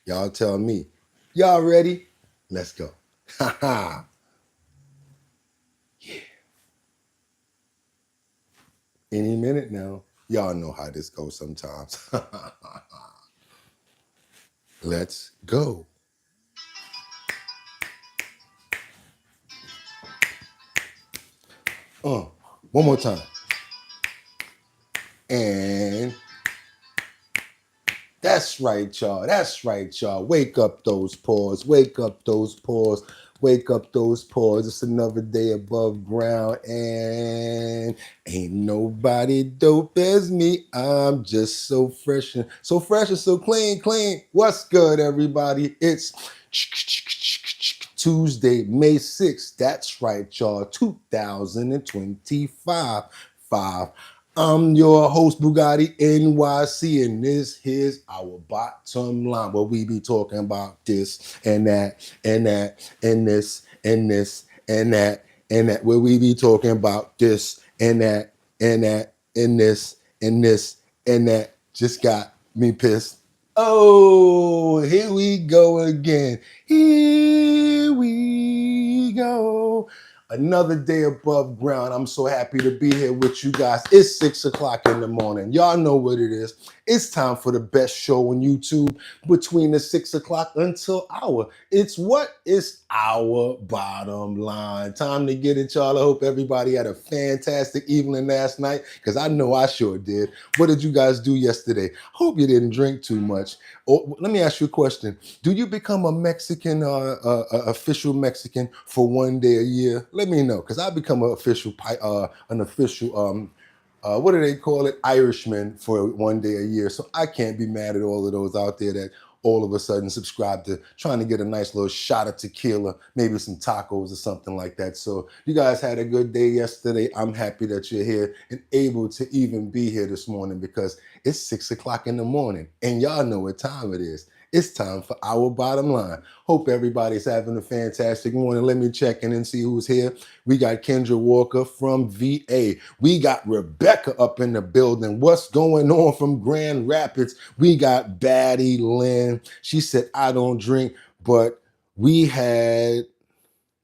Y'all tell me. Y'all ready? Let's go. Ha ha. Yeah. Any minute now. Y'all know how this goes sometimes. Let's go. One more time. And that's right, y'all. That's right, y'all. Wake up those paws. Wake up those paws. Wake up those paws. It's another day above ground. And ain't nobody dope as me. I'm just so fresh and so clean, clean. What's good, everybody? It's Tuesday, May 6th. That's right, y'all. 2025. I'm your host, Bugatti NYC, and this is our bottom line, where we be talking about this and that and that and this and this and that and that, where we be talking about this and that and that and this and this and that. Just got me pissed. Oh, here we go again. Here we go. Another day above ground. I'm so happy to be here with you guys. It's 6 o'clock in the morning. Y'all know what it is. It's time for the best show on YouTube between the 6 o'clock until hour. It's what? It's our bottom line. Time to get it, y'all. I hope everybody had a fantastic evening last night, because I know I sure did. What did you guys do yesterday? Hope you didn't drink too much. Oh, let me ask you a question. Do you become a Mexican, official Mexican for one day a year? Let me know, because I become an official, what do they call it? Irishman for one day a year. So I can't be mad at all of those out there that all of a sudden subscribe to trying to get a nice little shot of tequila, maybe some tacos or something like that. So you guys had a good day yesterday. I'm happy that you're here and able to even be here this morning, because it's 6 o'clock in the morning and y'all know what time it is. It's time for our bottom line. Hope everybody's having a fantastic morning. Let me check in and see who's here. We got Kendra Walker from VA. We got Rebecca up in the building. What's going on from Grand Rapids? We got Batty Lynn. She said, I don't drink, but we had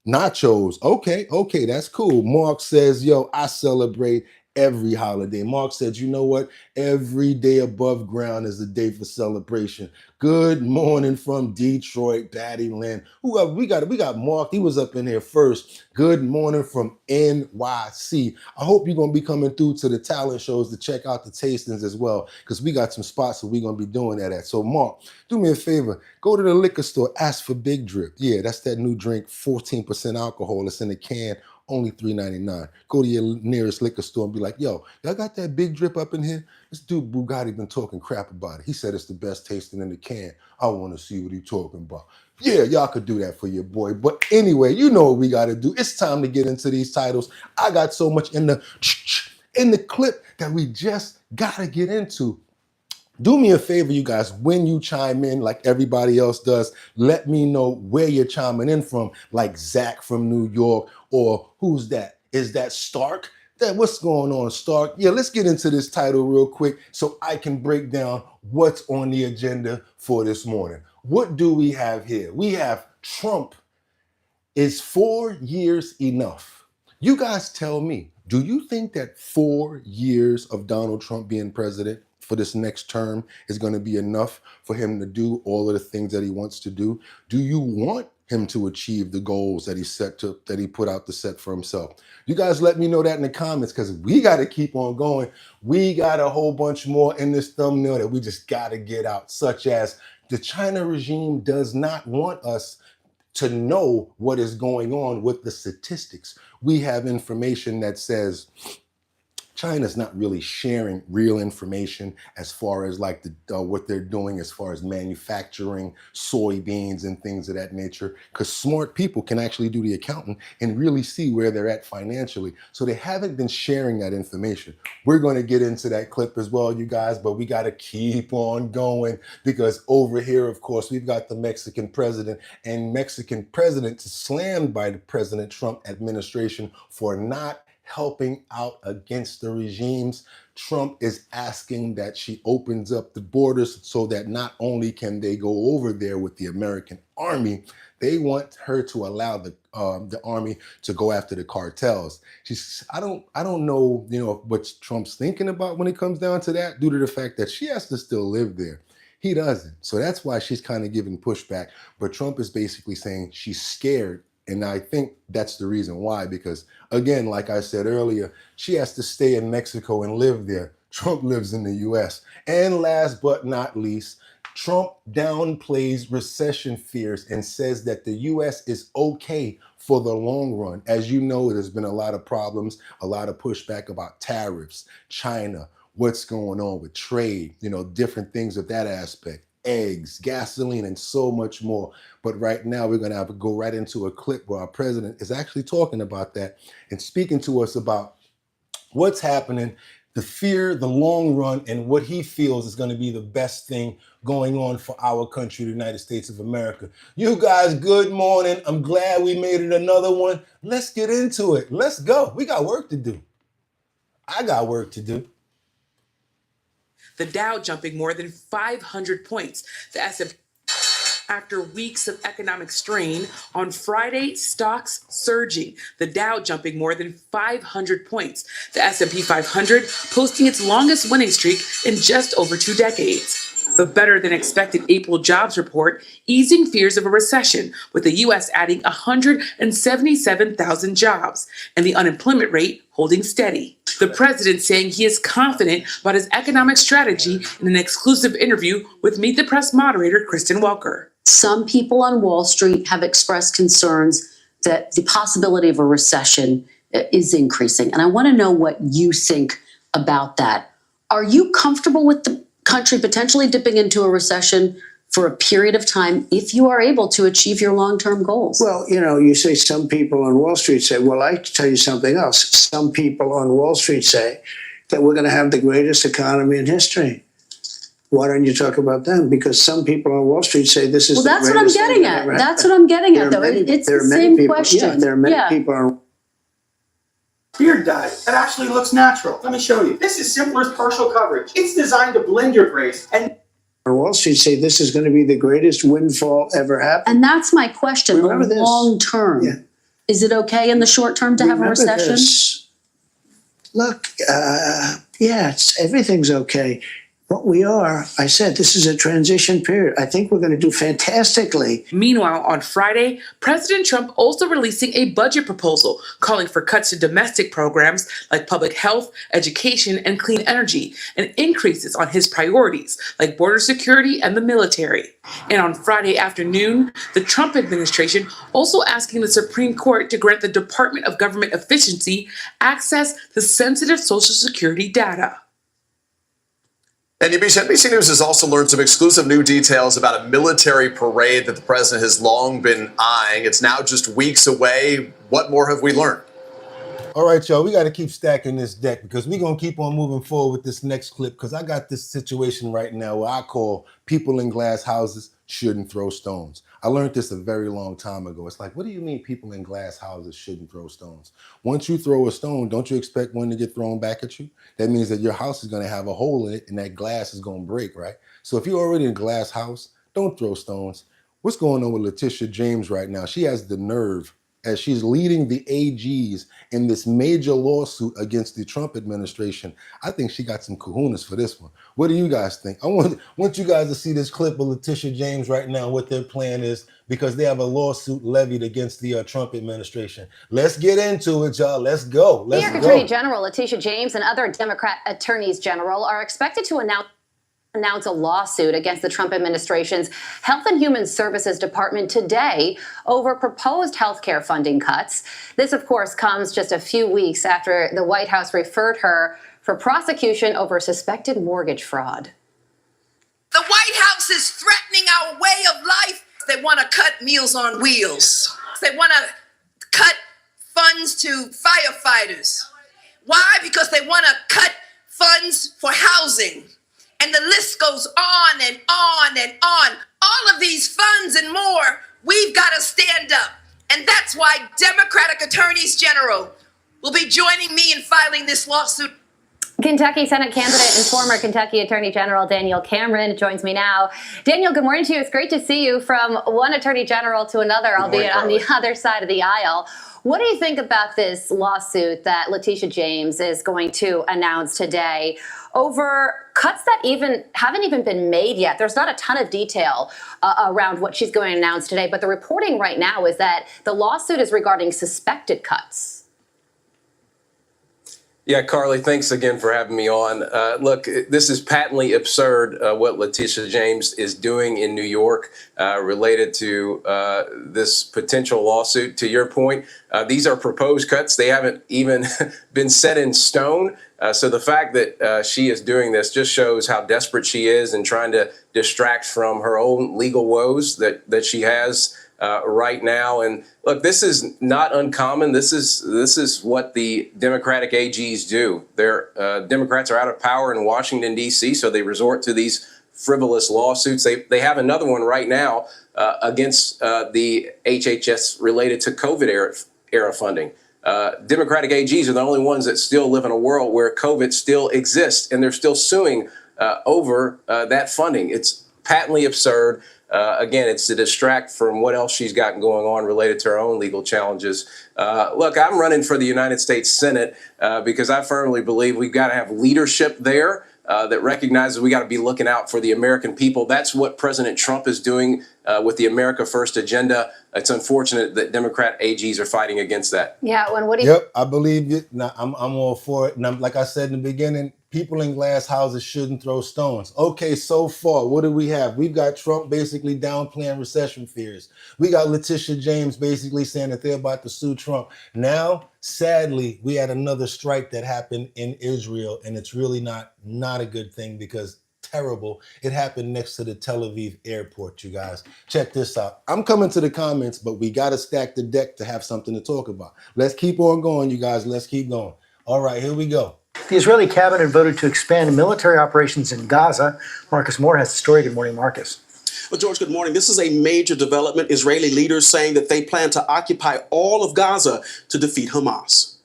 nachos. Okay, that's cool. Mark says, yo, I celebrate every holiday. Mark said, you know what? Every day above ground is a day for celebration. Good morning from Detroit, Batty Lynn. We got Mark. He was up in here first. Good morning from NYC. I hope you're gonna be coming through to the talent shows to check out the tastings as well, because we got some spots that we're gonna be doing that at. So Mark, do me a favor. Go to the liquor store, ask for Big Drip. Yeah, that's that new drink, 14% alcohol. It's in a can, only $3.99. Go to your nearest liquor store and be like, yo, y'all got that Big Drip up in here? This dude Bugatti been talking crap about it. He said it's the best tasting in the can. I want to see what he's talking about. Yeah, y'all could do that for your boy. But anyway, you know what we got to do. It's time to get into these titles. I got so much in the clip that we just got to get into. Do me a favor, you guys, when you chime in like everybody else does, let me know where you're chiming in from, like Zach from New York, or who's that? Is that Stark? What's going on, Stark? Yeah, let's get into this title real quick so I can break down what's on the agenda for this morning. What do we have here? We have Trump. Is 4 years enough? You guys tell me, do you think that 4 years of Donald Trump being president for this next term is going to be enough for him to do all of the things that he wants to do? Do you want him to achieve the goals that he put out to set for himself? You guys let me know that in the comments, because we got to keep on going. We got a whole bunch more in this thumbnail that we just got to get out, such as the China regime does not want us to know what is going on with the statistics. We have information that says China's not really sharing real information as far as like what they're doing as far as manufacturing soybeans and things of that nature, because smart people can actually do the accounting and really see where they're at financially. So they haven't been sharing that information. We're going to get into that clip as well, you guys, but we got to keep on going, because over here, of course, we've got the Mexican president, and Mexican president is slammed by the President Trump administration for not helping out against the regimes. Trump is asking that she opens up the borders so that not only can they go over there with the American army, they want her to allow the army to go after the cartels. I don't know, what Trump's thinking about when it comes down to that, due to the fact that she has to still live there. He doesn't. So that's why she's kind of giving pushback. But Trump is basically saying she's scared. And I think that's the reason why, because again, like I said earlier, she has to stay in Mexico and live there. Trump lives in the US. And last but not least, Trump downplays recession fears and says that the US is okay for the long run. As you know, there's been a lot of problems, a lot of pushback about tariffs, China, what's going on with trade, different things of that aspect, eggs, gasoline, and so much more. But right now, we're going to have to go right into a clip where our president is actually talking about that and speaking to us about what's happening, the fear, the long run, and what he feels is going to be the best thing going on for our country, the United States of America. You guys, good morning. I'm glad we made it another one. Let's get into it. Let's go. We got work to do. I got work to do. The Dow jumping more than 500 points. The S&P, after weeks of economic strain, on Friday, stocks surging. The Dow jumping more than 500 points. The S&P 500 posting its longest winning streak in just over 2 decades. The better than expected April jobs report easing fears of a recession, with the U.S. adding 177,000 jobs and the unemployment rate holding steady. The president saying he is confident about his economic strategy in an exclusive interview with Meet the Press moderator Kristen Welker. Some people on Wall Street have expressed concerns that the possibility of a recession is increasing. And I want to know what you think about that. Are you comfortable with the country potentially dipping into a recession for a period of time if you are able to achieve your long-term goals? Well, you say some people on Wall Street say, well, I tell you something else. Some people on Wall Street say that we're going to have the greatest economy in history. Why don't you talk about them? Because some people on Wall Street say this is the greatest thing. Well, that's what I'm getting at. That's what I'm getting at, though. It's the same question. Yeah, there are many people on beard dye that actually looks natural. Let me show you. This is Simpler's partial coverage. It's designed to blend your braids. And on Wall Street say this is going to be the greatest windfall ever happened. And that's my question. Remember this. Long term. Yeah. Is it okay in the short term to have a recession? This. Look, everything's okay. What we are, I said, this is a transition period. I think we're going to do fantastically. Meanwhile, on Friday, President Trump also releasing a budget proposal calling for cuts to domestic programs like public health, education, and clean energy, and increases on his priorities like border security and the military. And on Friday afternoon, the Trump administration also asking the Supreme Court to grant the Department of Government Efficiency access to sensitive Social Security data. And NBC News has also learned some exclusive new details about a military parade that the president has long been eyeing. It's now just weeks away. What more have we learned? All right, y'all, we got to keep stacking this deck because we're going to keep on moving forward with this next clip because I got this situation right now where I call people in glass houses shouldn't throw stones. I learned this a very long time ago. It's like, what do you mean people in glass houses shouldn't throw stones? Once you throw a stone, don't you expect one to get thrown back at you? That means that your house is going to have a hole in it and that glass is going to break, right? So if you're already in a glass house, don't throw stones. What's going on with Letitia James right now? She has the nerve, as she's leading the AGs in this major lawsuit against the Trump administration. I think she got some kahunas for this one. What do you guys think? I want you guys to see this clip of Letitia James right now, what their plan is, because they have a lawsuit levied against the Trump administration. Let's get into it, y'all. Let's go. New York Attorney General Letitia James and other Democrat attorneys general are expected to announce a lawsuit against the Trump administration's Health and Human Services Department today over proposed health care funding cuts. This, of course, comes just a few weeks after the White House referred her for prosecution over suspected mortgage fraud. The White House is threatening our way of life. They want to cut Meals on Wheels. They want to cut funds to firefighters. Why? Because they want to cut funds for housing. And the list goes on and on and on. All of these funds and more, we've got to stand up. And that's why Democratic attorneys general will be joining me in filing this lawsuit. Kentucky Senate candidate and former Kentucky Attorney General Daniel Cameron joins me now. Daniel, good morning to you. It's great to see you from one Attorney General to another, albeit on the other side of the aisle. What do you think about this lawsuit that Letitia James is going to announce today over cuts that haven't even been made yet? There's not a ton of detail around what she's going to announce today, but the reporting right now is that the lawsuit is regarding suspected cuts. Yeah, Carly, thanks again for having me on. Look, this is patently absurd what Letitia James is doing in New York related to this potential lawsuit. To your point, these are proposed cuts. They haven't even been set in stone. So the fact that she is doing this just shows how desperate she is and trying to distract from her own legal woes that she has right now. And look, this is not uncommon. This is what the Democratic AGs do. Democrats are out of power in Washington, D.C., so they resort to these frivolous lawsuits. They have another one right now against the HHS related to COVID era funding. Democratic AGs are the only ones that still live in a world where COVID still exists, and they're still suing over that funding. It's patently absurd. Again, it's to distract from what else she's got going on related to her own legal challenges. Look, I'm running for the United States Senate because I firmly believe we've got to have leadership there that recognizes we got to be looking out for the American people. That's what President Trump is doing with the America First agenda. It's unfortunate that Democrat AGs are fighting against that. Yeah, what do you? Yep, I believe it. Now, I'm all for it. And like I said in the beginning, people in glass houses shouldn't throw stones. Okay, so far, what do we have? We've got Trump basically downplaying recession fears. We got Letitia James basically saying that they're about to sue Trump. Now, sadly, we had another strike that happened in Israel, and it's really not a good thing because terrible. It happened next to the Tel Aviv airport, you guys. Check this out. I'm coming to the comments, but we got to stack the deck to have something to talk about. Let's keep on going, you guys. Let's keep going. All right, here we go. The Israeli cabinet voted to expand military operations in Gaza. Marcus Moore has the story. Good morning, Marcus. Well, George, good morning. This is a major development. Israeli leaders saying that they plan to occupy all of Gaza to defeat Hamas.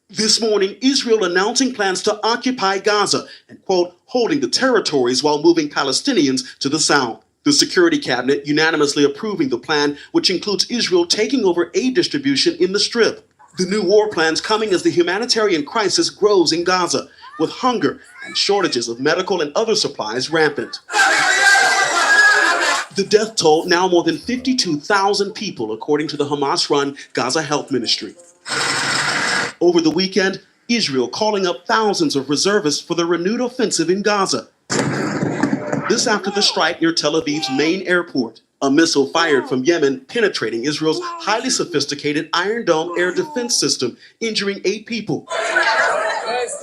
This morning, Israel announcing plans to occupy Gaza and, quote, holding the territories while moving Palestinians to the south. The Security Cabinet unanimously approving the plan, which includes Israel taking over aid distribution in the Strip. The new war plans coming as the humanitarian crisis grows in Gaza, with hunger and shortages of medical and other supplies rampant. The death toll now more than 52,000 people, according to the Hamas-run Gaza Health Ministry. Over the weekend, Israel calling up thousands of reservists for the renewed offensive in Gaza. This after the strike near Tel Aviv's main airport. A missile fired from Yemen penetrating Israel's highly sophisticated Iron Dome air defense system, injuring 8 people.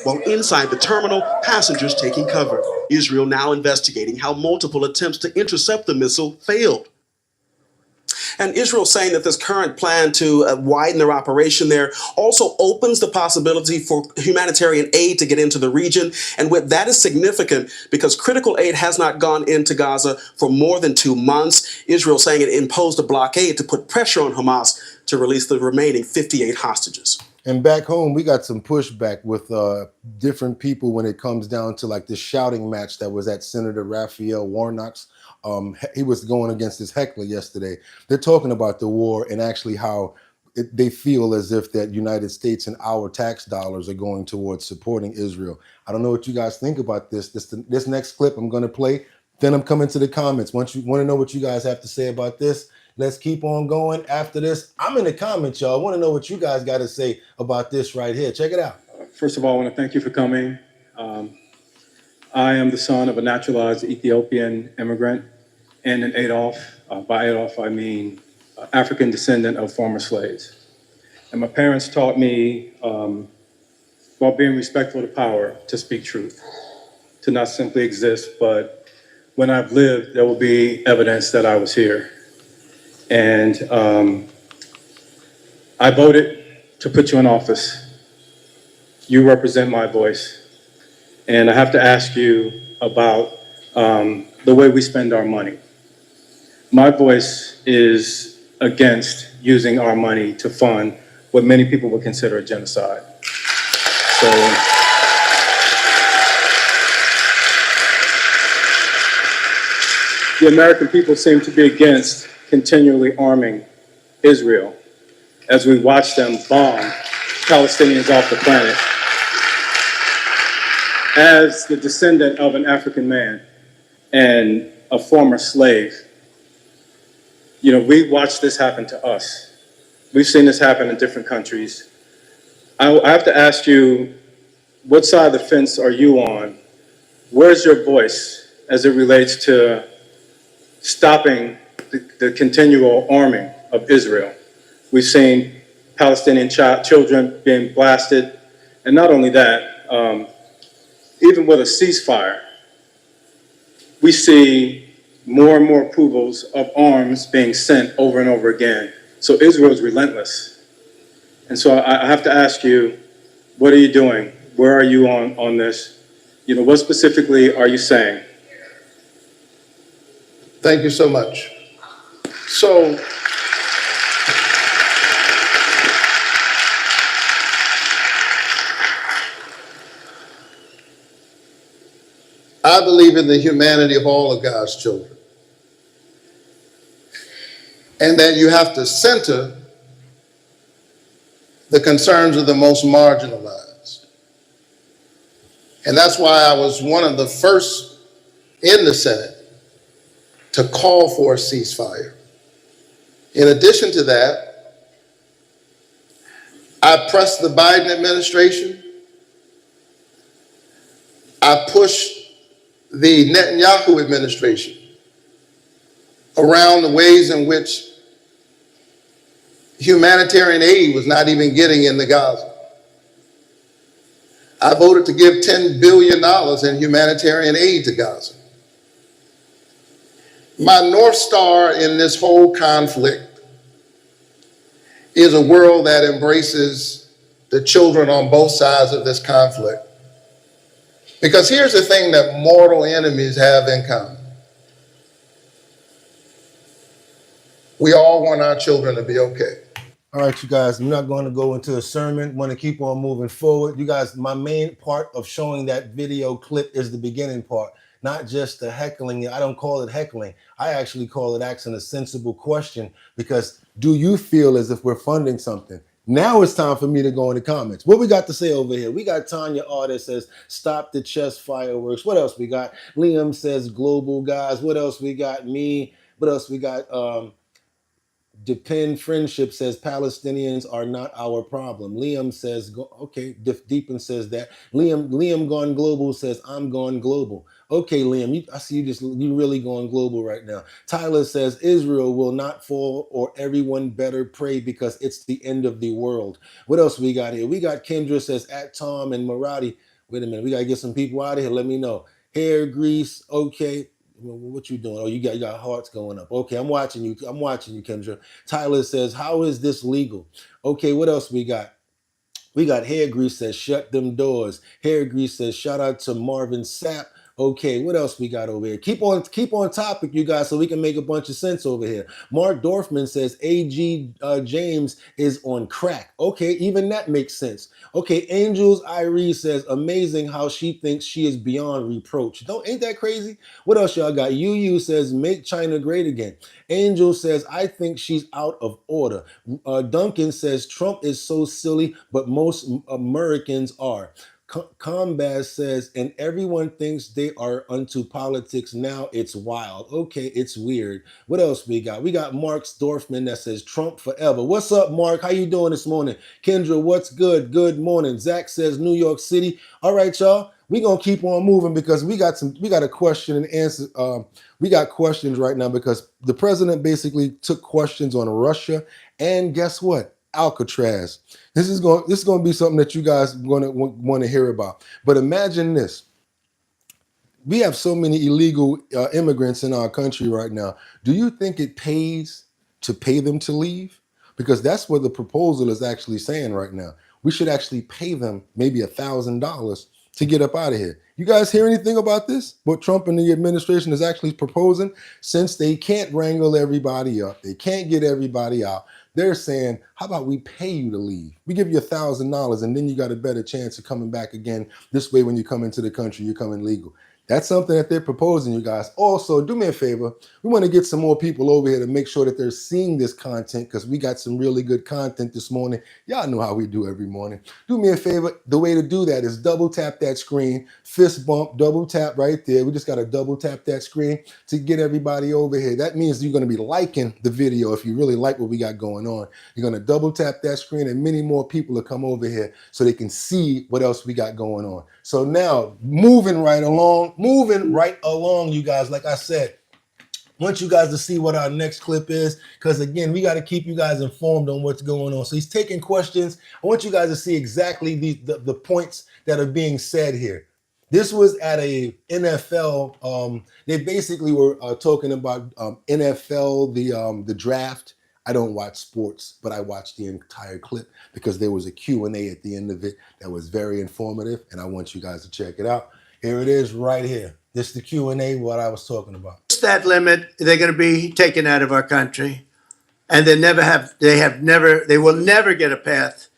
While inside the terminal, passengers taking cover. Israel now investigating how multiple attempts to intercept the missile failed. And Israel saying that this current plan to widen their operation there also opens the possibility for humanitarian aid to get into the region. And that is significant because critical aid has not gone into Gaza for more than 2 months. Israel saying it imposed a blockade to put pressure on Hamas to release the remaining 58 hostages. And back home, we got some pushback with different people when it comes down to like this shouting match that was at Senator Raphael Warnock's. He was going against his heckler yesterday. They're talking about the war and actually how they feel as if that United States and our tax dollars are going towards supporting Israel. I don't know what you guys think about this. This next clip I'm going to play. Then I'm coming to the comments. Once you want to know what you guys have to say about this, let's keep on going. After this, I'm in the comments, y'all. I want to know what you guys got to say about this right here. Check it out. First of all, I want to thank you for coming. I am the son of a naturalized Ethiopian immigrant and an Adolf. By Adolf, I mean African descendant of former slaves. And my parents taught me, while being respectful to power, to speak truth, to not simply exist, but when I've lived, there will be evidence that I was here. And I voted to put you in office. You represent my voice. And I have to ask you about the way we spend our money. My voice is against using our money to fund what many people would consider a genocide. So the American people seem to be against continually arming Israel as we watch them bomb Palestinians off the planet. As the descendant of an African man and a former slave, you know, we watched this happen to us. We've seen this happen in different countries. I have to ask you, what side of the fence are you on? Where's your voice as it relates to stopping the continual arming of Israel? We've seen Palestinian children being blasted, and not only that, even with a ceasefire, we see more and more approvals of arms being sent over and over again. So Israel is relentless. And so I have to ask you, what are you doing? Where are you on this? You know, what specifically are you saying? Thank you so much. So, I believe in the humanity of all of God's children. And that you have to center the concerns of the most marginalized. And that's why I was one of the first in the Senate to call for a ceasefire. In addition to that, I pressed the Biden administration. I pushed the Netanyahu administration around the ways in which humanitarian aid was not even getting into Gaza. I voted to give $10 billion in humanitarian aid to Gaza. My North Star in this whole conflict is a world that embraces the children on both sides of this conflict. Because here's the thing that mortal enemies have in common. We all want our children to be okay. All right, you guys, I'm not going to go into a sermon. Want to keep on moving forward. You guys, my main part of showing that video clip is the beginning part, not just the heckling. I don't call it heckling. I actually call it asking a sensible question, because do you feel as if we're funding something? Now it's time for me to go in the comments. What we got to say over here? We got Tanya R that says, stop the chest fireworks. What else we got? Liam says, global guys. What else we got? Me. What else we got? Depend Friendship says Palestinians are not our problem. Liam says, okay, Deepin says that. Liam Gone Global says, I'm gone global. Okay, Liam, I see you really going global right now. Tyler says, Israel will not fall or everyone better pray because it's the end of the world. What else we got here? We got Kendra says, at Tom and Marati. Wait a minute, we got to get some people out of here. Let me know. Hair grease, okay. What you doing? Oh, you got hearts going up. Okay, I'm watching you, Kendra. Tyler says, how is this legal? Okay, what else we got? We got Hair Grease says, shut them doors. Hair Grease says, shout out to Marvin Sapp. Okay, what else we got over here? Keep on topic, you guys, so we can make a bunch of sense over here. Mark Dorfman says AG James is on crack. Okay, even that makes sense. Okay, Angels Irie says, amazing how she thinks she is beyond reproach. Ain't that crazy? What else y'all got? Yu says, make China great again. Angel says, I think she's out of order. Duncan says, Trump is so silly, but most Americans are. Combaz says, and everyone thinks they are unto politics now. It's wild. Okay, it's weird. What else we got? We got Mark Dorfman that says Trump forever. What's up, Mark? How you doing this morning? Kendra, what's good? Good morning. Zach says New York City. All right, y'all. We're gonna keep on moving because we got a question and answer. We got questions right now because the president basically took questions on Russia, and guess what? Alcatraz. This is going to be something that you guys want to hear about. But imagine this. We have so many illegal immigrants in our country right now. Do you think it pays to pay them to leave? Because that's what the proposal is actually saying right now. We should actually pay them maybe $1,000 to get up out of here. You guys hear anything about this? What Trump and the administration is actually proposing? Since they can't wrangle everybody up, they can't get everybody out, They're saying, how about we pay you to leave? We give you $1,000 and then you got a better chance of coming back again. This way, when you come into the country, you're coming legal. That's something that they're proposing, you guys. Also, do me a favor. We want to get some more people over here to make sure that they're seeing this content, because we got some really good content this morning. Y'all know how we do every morning. Do me a favor. The way to do that is double tap that screen, fist bump, double tap right there. We just got to double tap that screen to get everybody over here. That means you're going to be liking the video if you really like what we got going on. You're going to double tap that screen and many more people will come over here so they can see what else we got going on. So now, moving right along, you guys, like I said, I want you guys to see what our next clip is, because again, we got to keep you guys informed on what's going on. So he's taking questions. I want you guys to see exactly the points that are being said here. This was at a NFL. They basically were talking about NFL, the draft. I don't watch sports, but I watched the entire clip because there was a Q&A at the end of it that was very informative, and I want you guys to check it out. Here it is right here. This is the Q&A, what I was talking about. That limit, they're going to be taken out of our country, and they will never get a path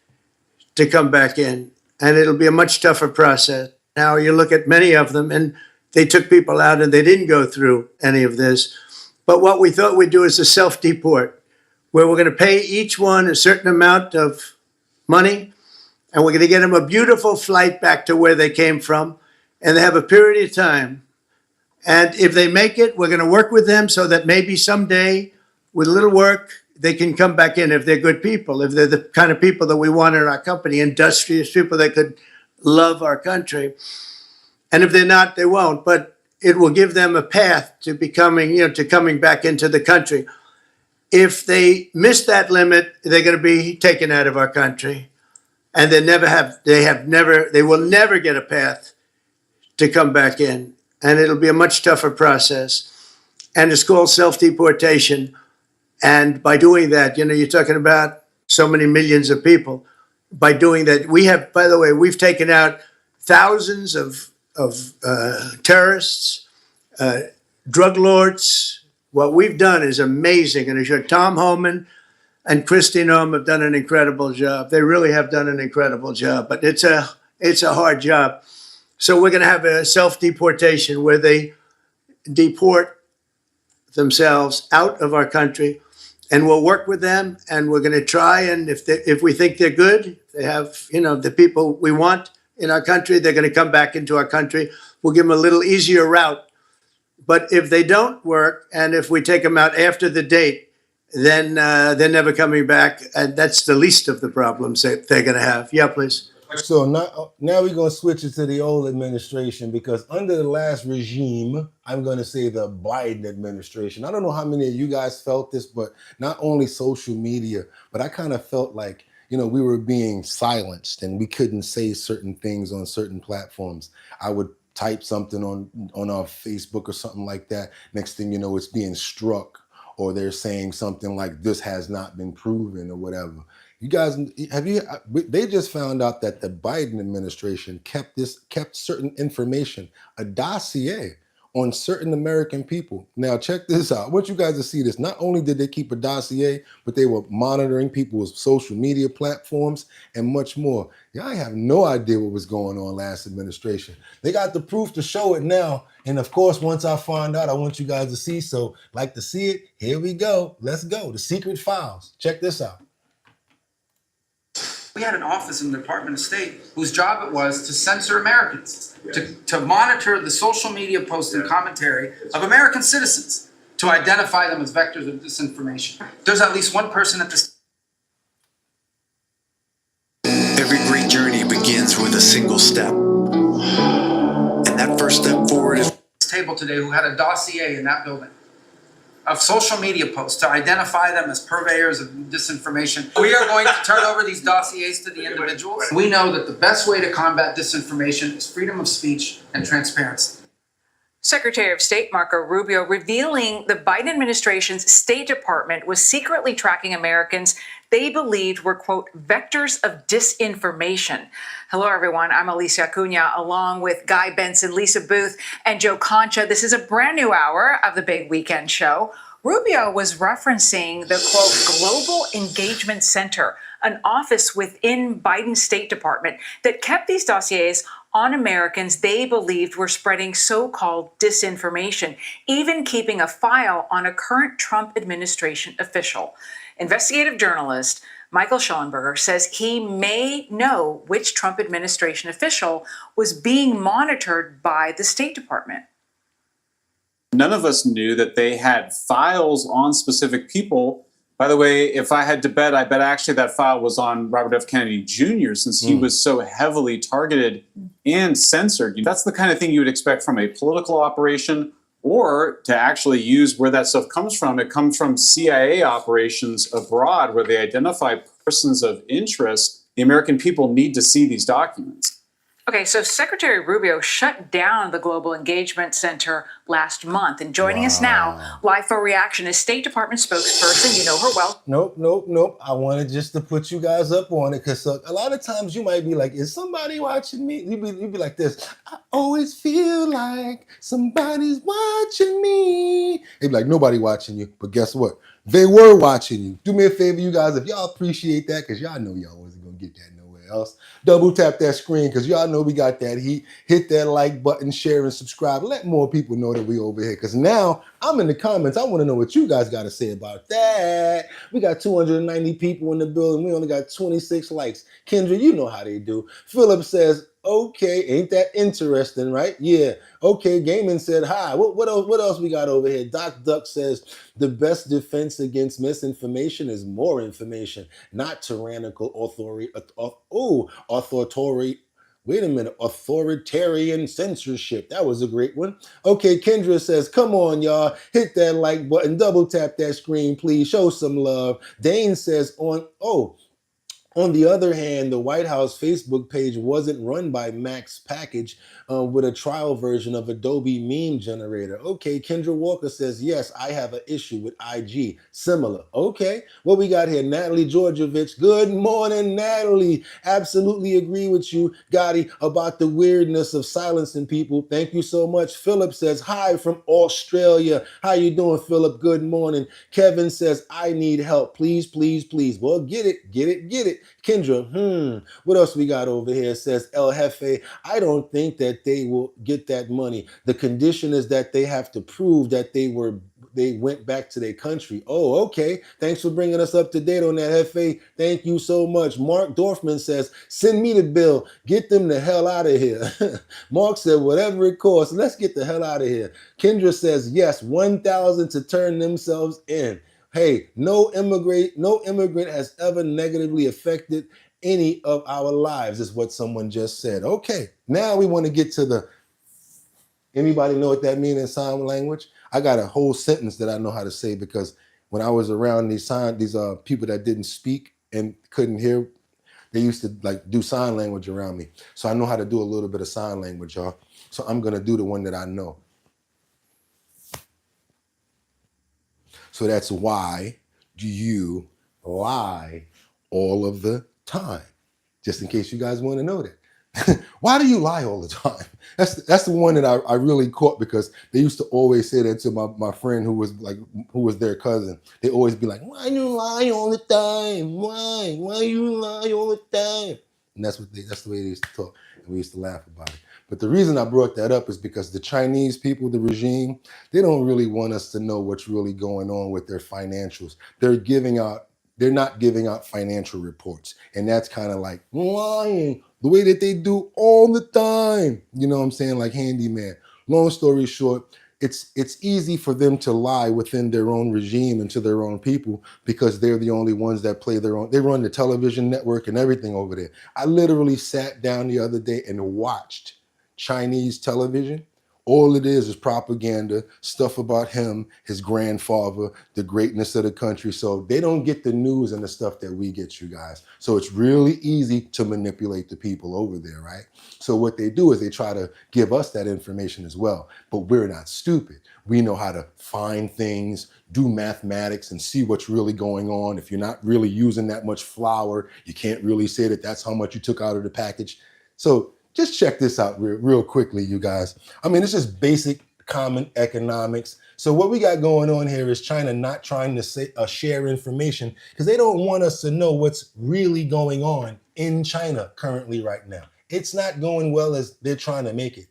to come back in, and it'll be a much tougher process. Now you look at many of them, and they took people out and they didn't go through any of this. But what we thought we'd do is a self-deport, where we're going to pay each one a certain amount of money, and we're going to get them a beautiful flight back to where they came from, and they have a period of time. And if they make it, we're going to work with them so that maybe someday, with a little work, they can come back in if they're good people, if they're the kind of people that we want in our company, industrious people that could love our country. And if they're not, they won't. But it will give them a path to becoming, to coming back into the country. If they miss that limit, they're going to be taken out of our country, and they will never get a path to come back in, and it'll be a much tougher process. And it's called self-deportation. And by doing that, you're talking about so many millions of people. By doing that, we've taken out thousands of terrorists, drug lords. What we've done is amazing. And I'm sure Tom Homan and Christy Noem have done an incredible job. They really have done an incredible job, but it's a hard job. So we're going to have a self-deportation where they deport themselves out of our country, and we'll work with them, and we're going to try. And if we think they're good, they have, the people we want in our country, they're going to come back into our country. We'll give them a little easier route. But if they don't work, and if we take them out after the date, then they're never coming back. And that's the least of the problems that they're going to have. Yeah, please. So now we're going to switch it to the old administration, because under the last regime, I'm going to say the Biden administration, I don't know how many of you guys felt this, but not only social media, but I kind of felt like, we were being silenced and we couldn't say certain things on certain platforms. I would type something on our Facebook or something like that. Next thing you know, it's being struck, or they're saying something like, this has not been proven or whatever. You guys, they just found out that the Biden administration kept certain information, a dossier on certain American people. Now, check this out. I want you guys to see this. Not only did they keep a dossier, but they were monitoring people's social media platforms and much more. Yeah, I have no idea what was going on last administration. They got the proof to show it now. And of course, once I find out, I want you guys to see. So, like to see it? Here we go. Let's go. The secret files. Check this out. We had an office in the Department of State whose job it was to censor Americans, to monitor the social media posts and commentary of American citizens, to identify them as vectors of disinformation. There's at least one person at this. Every great journey begins with a single step. And that first step forward is Table today who had a dossier in that building of social media posts to identify them as purveyors of disinformation. We are going to turn over these dossiers to the individuals. We know that the best way to combat disinformation is freedom of speech and transparency. Secretary of State Marco Rubio revealing the Biden administration's State Department was secretly tracking Americans they believed were, quote, vectors of disinformation. Hello, everyone. I'm Alicia Acuna, along with Guy Benson, Lisa Booth, and Joe Concha. This is a brand new hour of the Big Weekend Show. Rubio was referencing the, quote, Global Engagement Center, an office within Biden's State Department that kept these dossiers on Americans they believed were spreading so-called disinformation, even keeping a file on a current Trump administration official. Investigative journalist Michael Schellenberger says he may know which Trump administration official was being monitored by the State Department. None of us knew that they had files on specific people. By the way, if I had to bet, I bet actually that file was on Robert F. Kennedy Jr. since he was so heavily targeted and censored. That's the kind of thing you would expect from a political operation, or to actually use where that stuff comes from. It comes from CIA operations abroad where they identify persons of interest. The American people need to see these documents. Okay, so Secretary Rubio shut down the Global Engagement Center last month. And joining us now, live for reaction, is State Department spokesperson. You know her well. Nope. I wanted just to put you guys up on it because a lot of times you might be like, is somebody watching me? You'd be like this. I always feel like somebody's watching me. They'd be like, nobody watching you. But guess what? They were watching you. Do me a favor, you guys, if y'all appreciate that, because y'all know y'all wasn't going to get that nowhere else. Double tap that screen because y'all know we got that heat. Hit that like button, share, and subscribe. Let more people know that we over here because now I'm in the comments. I want to know what you guys got to say about that. We got 290 people in the building. We only got 26 likes. Kendra, you know how they do. Philip says, okay, ain't that interesting, right? Yeah. Okay, Gaiman said hi. What else we got over here? Doc Duck says the best defense against misinformation is more information, not tyrannical authoritarian censorship. That was a great one. Okay, Kendra says, come on, y'all. Hit that like button. Double tap that screen, please. Show some love. Dane says on the other hand, the White House Facebook page wasn't run by Max Package with a trial version of Adobe Meme Generator. Okay, Kendra Walker says, yes, I have an issue with IG. Similar. Okay, what we got here? Natalie Georgievich. Good morning, Natalie. Absolutely agree with you, Gotti, about the weirdness of silencing people. Thank you so much. Philip says, hi from Australia. How you doing, Philip? Good morning. Kevin says, I need help. Please, please, please. Well, get it. Kendra, what else we got over here? Says El Jefe, I don't think that they will get that money. The condition is that they have to prove that they went back to their country. Oh, okay. Thanks for bringing us up to date on that, Jefe. Thank you so much. Mark Dorfman says, send me the bill. Get them the hell out of here. Mark said, whatever it costs, let's get the hell out of here. Kendra says, yes, 1,000 to turn themselves in. Hey, no immigrant has ever negatively affected any of our lives, is what someone just said. Okay, now we want to get to anybody know what that means in sign language? I got a whole sentence that I know how to say because when I was around these people that didn't speak and couldn't hear, they used to like do sign language around me. So I know how to do a little bit of sign language, y'all. So I'm going to do the one that I know. So that's why do you lie all of the time? Just in case you guys want to know that. Why do you lie all the time? That's the one that I really caught because they used to always say that to my friend who was their cousin. They always be like, why you lie all the time? Why you lie all the time? And that's the way they used to talk. And we used to laugh about it. But the reason I brought that up is because the Chinese people, the regime, they don't really want us to know what's really going on with their financials. They're not giving out financial reports. And that's kind of like lying the way that they do all the time. You know what I'm saying? Like handyman. Long story short, it's easy for them to lie within their own regime and to their own people because they're the only ones that play their own. They run the television network and everything over there. I literally sat down the other day and watched Chinese television. All it is propaganda, stuff about him, his grandfather, the greatness of the country. So they don't get the news and the stuff that we get, you guys. So it's really easy to manipulate the people over there, right? So what they do is they try to give us that information as well. But we're not stupid. We know how to find things, do mathematics, and see what's really going on. If you're not really using that much flour, you can't really say that that's how much you took out of the package. So just check this out real quickly, you guys. I mean, it's just basic common economics. So what we got going on here is China not trying to share information because they don't want us to know what's really going on in China currently right now. It's not going well as they're trying to make it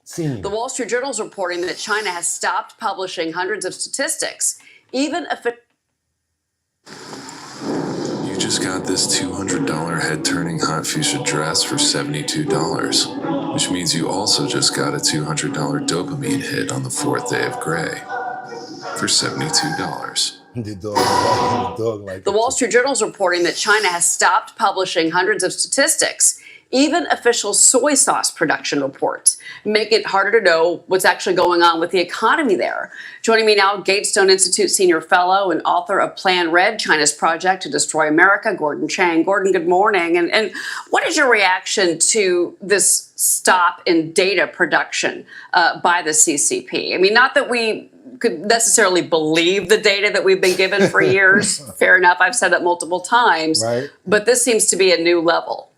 seem. The Wall Street Journal is reporting that China has stopped publishing hundreds of statistics, even if it just got this $200 head-turning hot fuchsia dress for $72, which means you also just got a $200 dopamine hit on the 4th day of Grey for $72. The Wall Street Journal is reporting that China has stopped publishing hundreds of statistics. Even official soy sauce production reports make it harder to know what's actually going on with the economy there. Joining me now, Gatestone Institute Senior Fellow and author of Plan Red, China's Project to Destroy America, Gordon Chang. Gordon, good morning. And what is your reaction to this stop in data production by the CCP? I mean, not that we could necessarily believe the data that we've been given for years. Fair enough. I've said that multiple times. Right. But this seems to be a new level.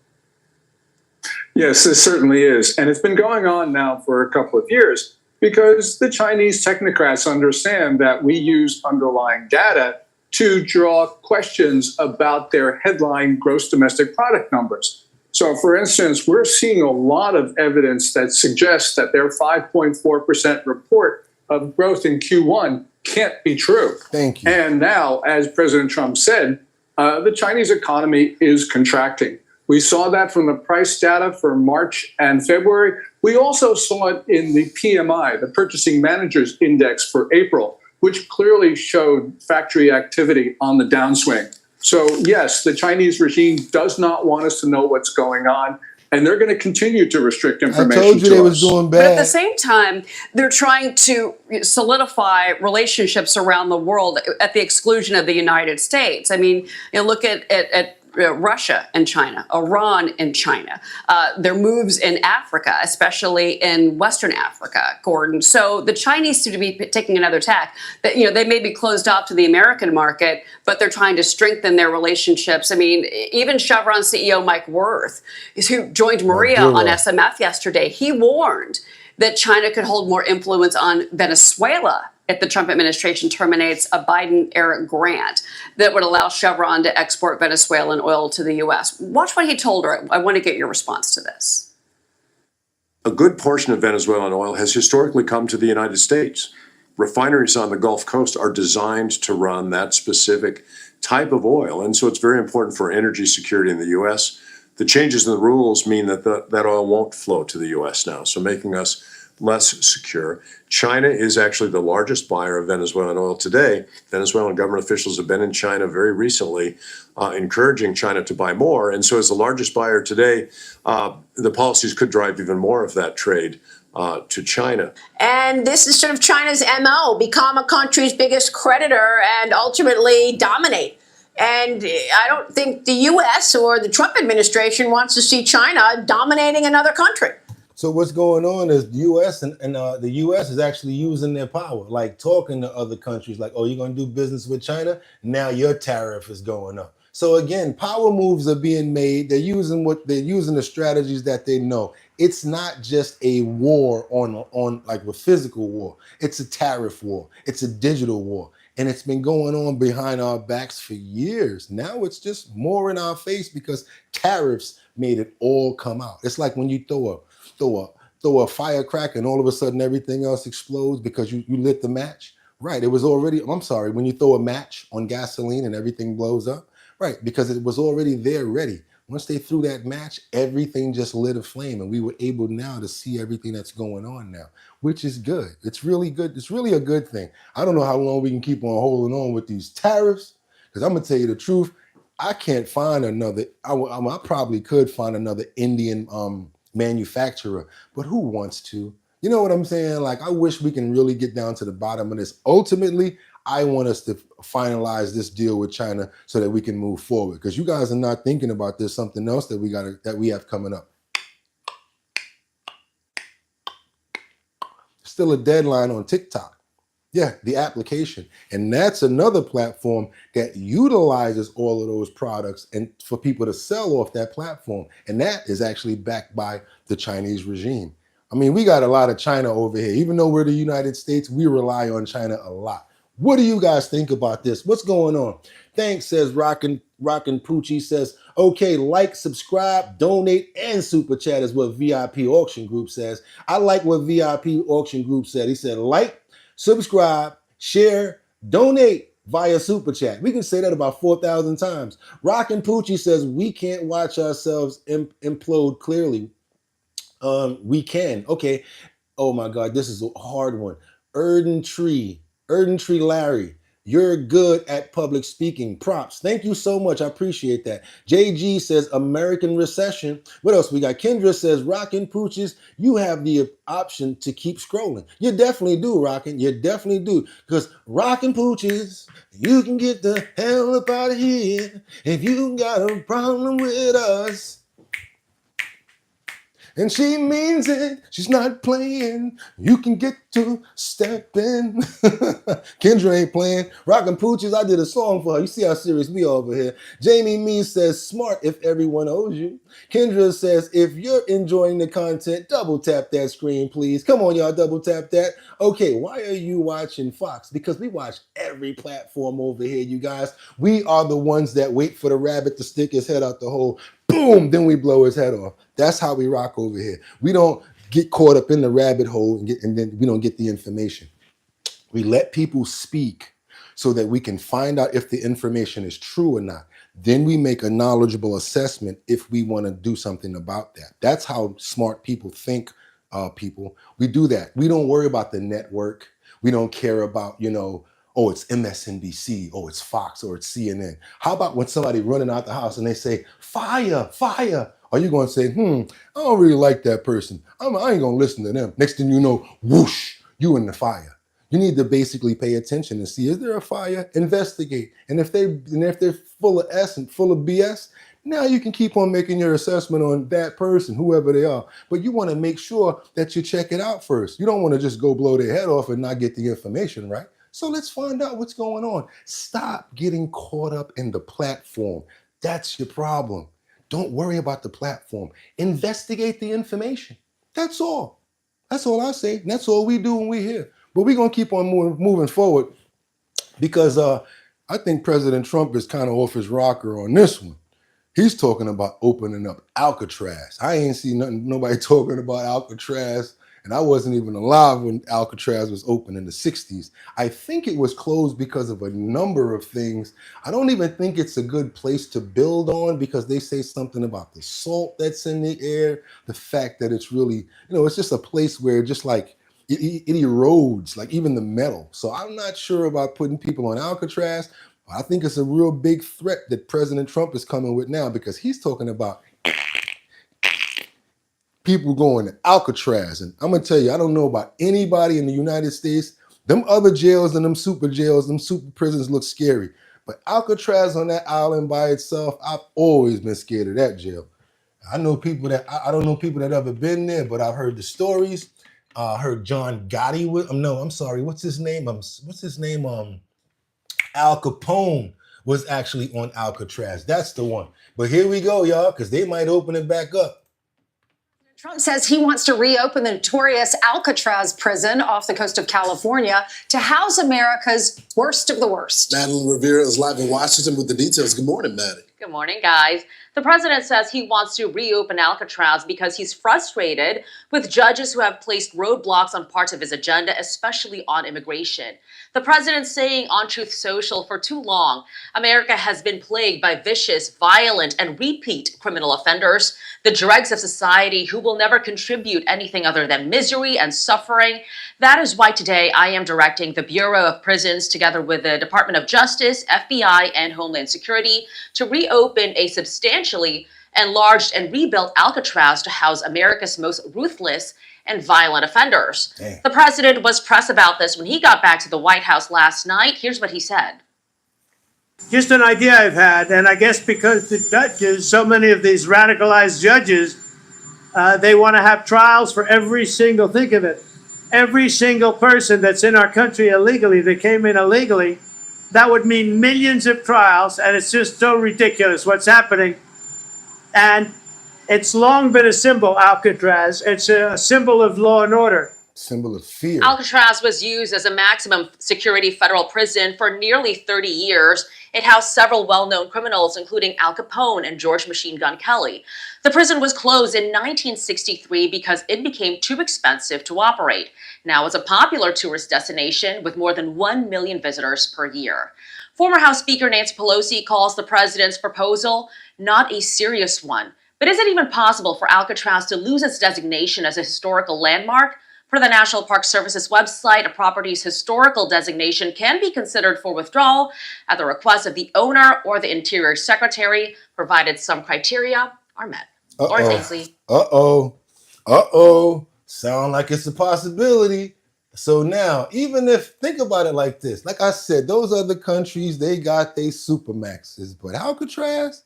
Yes, this certainly is. And it's been going on now for a couple of years because the Chinese technocrats understand that we use underlying data to draw questions about their headline gross domestic product numbers. So, for instance, we're seeing a lot of evidence that suggests that their 5.4% report of growth in Q1 can't be true. Thank you. And now, as President Trump said, the Chinese economy is contracting. We saw that from the price data for March and February. We also saw it in the PMI, the Purchasing Managers Index for April, which clearly showed factory activity on the downswing. So yes, the Chinese regime does not want us to know what's going on, and they're going to continue to restrict information I told you to they us. was doing But at bad. the same time, they're trying to solidify relationships around the world at the exclusion of the United States. I mean, look at Russia and China, Iran and China, their moves in Africa, especially in Western Africa, Gordon. So the Chinese seem to be taking another tack. That they may be closed off to the American market, but they're trying to strengthen their relationships. I mean, even Chevron CEO Mike Wirth, who joined Maria on SMF yesterday, he warned that China could hold more influence on Venezuela if the Trump administration terminates a Biden-era grant that would allow Chevron to export Venezuelan oil to the U.S. Watch what he told her. I want to get your response to this. A good portion of Venezuelan oil has historically come to the United States. Refineries on the Gulf Coast are designed to run that specific type of oil, and so it's very important for energy security in the U.S. The changes in the rules mean that that oil won't flow to the U.S. now, so making us less secure. China is actually the largest buyer of Venezuelan oil today. Venezuelan government officials have been in China very recently, encouraging China to buy more. And so as the largest buyer today, the policies could drive even more of that trade to China. And this is sort of China's MO, become a country's biggest creditor and ultimately dominate. And I don't think the U.S. or the Trump administration wants to see China dominating another country. So what's going on is the U.S. and the U.S. is actually using their power, like talking to other countries, like, oh, you're going to do business with China? Now your tariff is going up. So again, power moves are being made. They're using the strategies that they know. It's not just a war on like a physical war. It's a tariff war. It's a digital war. And it's been going on behind our backs for years. Now it's just more in our face because tariffs made it all come out. It's like when you throw a firecracker and all of a sudden everything else explodes because you lit the match. Right, it was already, I'm sorry, when you throw a match on gasoline and everything blows up. Right, because it was already there ready. Once they threw that match, everything just lit a flame and we were able now to see everything that's going on now, which is good. It's really good. It's really a good thing. I don't know how long we can keep on holding on with these tariffs because I'm going to tell you the truth. I can't find another, I probably could find another Indian manufacturer, but who wants to? You know what I'm saying? Like, I wish we can really get down to the bottom of this. Ultimately, I want us to finalize this deal with China so that we can move forward. Because you guys are not thinking about there's something else that we have coming up. Still a deadline on TikTok. Yeah, the application. And that's another platform that utilizes all of those products and for people to sell off that platform. And that is actually backed by the Chinese regime. I mean, we got a lot of China over here. Even though we're the United States, we rely on China a lot. What do you guys think about this? What's going on? Thanks, says Rockin' Poochie says, okay, like, subscribe, donate, and super chat is what VIP Auction Group says. I like what VIP Auction Group said. He said, like, subscribe, share, donate via super chat. We can say that about 4,000 times. Rockin' Poochie says, we can't watch ourselves implode clearly. We can. Okay. Oh my God, this is a hard one. Erden Tree Larry, you're good at public speaking. Props. Thank you so much. I appreciate that. JG says American recession. What else we got? Kendra says Rockin' Pooches, you have the option to keep scrolling. You definitely do, Rockin'. You definitely do. Because Rockin' Pooches, you can get the hell up out of here if you got a problem with us. And she means it. She's not playing. You can get to step in. Kendra ain't playing. Rockin' Pooches, I did a song for her. You see how serious we are over here. Jamie Me says, smart if everyone owes you. Kendra says, if you're enjoying the content, double tap that screen, please. Come on, y'all, double tap that. Okay, why are you watching Fox? Because we watch every platform over here, you guys. We are the ones that wait for the rabbit to stick his head out the hole. Boom, then we blow his head off. That's how we rock over here. We don't get caught up in the rabbit hole and then we don't get the information. We let people speak so that we can find out if the information is true or not. Then we make a knowledgeable assessment if we want to do something about that. That's how smart people think, people. We do that. We don't worry about the network. We don't care about, oh, it's MSNBC, oh, it's Fox, or it's CNN. How about when somebody running out the house and they say, fire, fire? Are you going to say, I don't really like that person. I ain't going to listen to them. Next thing you know, whoosh, you in the fire. You need to basically pay attention and see, is there a fire? Investigate. And if they're full of S and full of BS, now you can keep on making your assessment on that person, whoever they are. But you want to make sure that you check it out first. You don't want to just go blow their head off and not get the information right. So let's find out what's going on. Stop getting caught up in the platform. That's your problem. Don't worry about the platform. Investigate the information. That's all. That's all I say. And that's all we do when we're here. But we're going to keep on moving forward because I think President Trump is kind of off his rocker on this one. He's talking about opening up Alcatraz. I ain't seen nobody talking about Alcatraz. And I wasn't even alive when Alcatraz was open in the 60s. I think it was closed because of a number of things. I don't even think it's a good place to build on because they say something about the salt that's in the air, the fact that it's really, it's just a place where just like it erodes, like even the metal. So I'm not sure about putting people on Alcatraz. I think it's a real big threat that President Trump is coming with now because he's talking about people going to Alcatraz. And I'm going to tell you, I don't know about anybody in the United States. Them other jails and them super prisons look scary. But Alcatraz on that island by itself, I've always been scared of that jail. I know people that, I don't know people that ever been there, but I've heard the stories. I heard John Gotti what's his name? Al Capone was actually on Alcatraz. That's the one. But here we go, y'all, because they might open it back up. Trump says he wants to reopen the notorious Alcatraz prison off the coast of California to house America's worst of the worst. Madeline Rivera is live in Washington with the details. Good morning, Maddie. Good morning, guys. The president says he wants to reopen Alcatraz because he's frustrated with judges who have placed roadblocks on parts of his agenda, especially on immigration. The president's saying on Truth Social, for too long, America has been plagued by vicious, violent, and repeat criminal offenders, the dregs of society who will never contribute anything other than misery and suffering. That is why today I am directing the Bureau of Prisons together with the Department of Justice, FBI, and Homeland Security to reopen a substantially enlarged and rebuilt Alcatraz to house America's most ruthless and violent offenders. Dang. The president was pressed about this when he got back to the White House last night. Here's what he said. Just an idea I've had, and I guess because the judges, so many of these radicalized judges, they want to have trials for every single, think of it, every single person that's in our country illegally, that came in illegally. That would mean millions of trials, and it's just so ridiculous what's happening. And It's long been a symbol, Alcatraz. It's a symbol of law and order. Symbol of fear. Alcatraz was used as a maximum security federal prison for nearly 30 years. It housed several well-known criminals, including Al Capone and George Machine Gun Kelly. The prison was closed in 1963 because it became too expensive to operate. Now it's a popular tourist destination with more than 1 million visitors per year. Former House Speaker Nancy Pelosi calls the president's proposal not a serious one. But is it even possible for Alcatraz to lose its designation as a historical landmark? Per the National Park Service's website, a property's historical designation can be considered for withdrawal at the request of the owner or the Interior Secretary, provided some criteria are met. Lawrence Ainsley. Sound like it's a possibility. So now, even if, think about it like this. Like I said, those other countries, they got their supermaxes. But Alcatraz?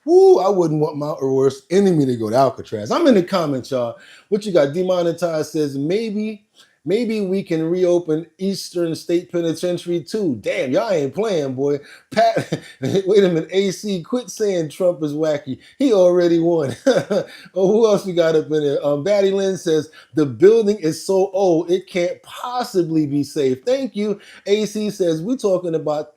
Woo, I wouldn't want my worst enemy to go to Alcatraz. I'm in the comments, y'all. What you got? Demonetized says, maybe we can reopen Eastern State Penitentiary too. Damn, y'all ain't playing, boy. Pat, wait a minute. AC, quit saying Trump is wacky. He already won. Oh, who else we got up in there? Batty Lynn says, the building is so old, it can't possibly be safe. Thank you. AC says, we talking about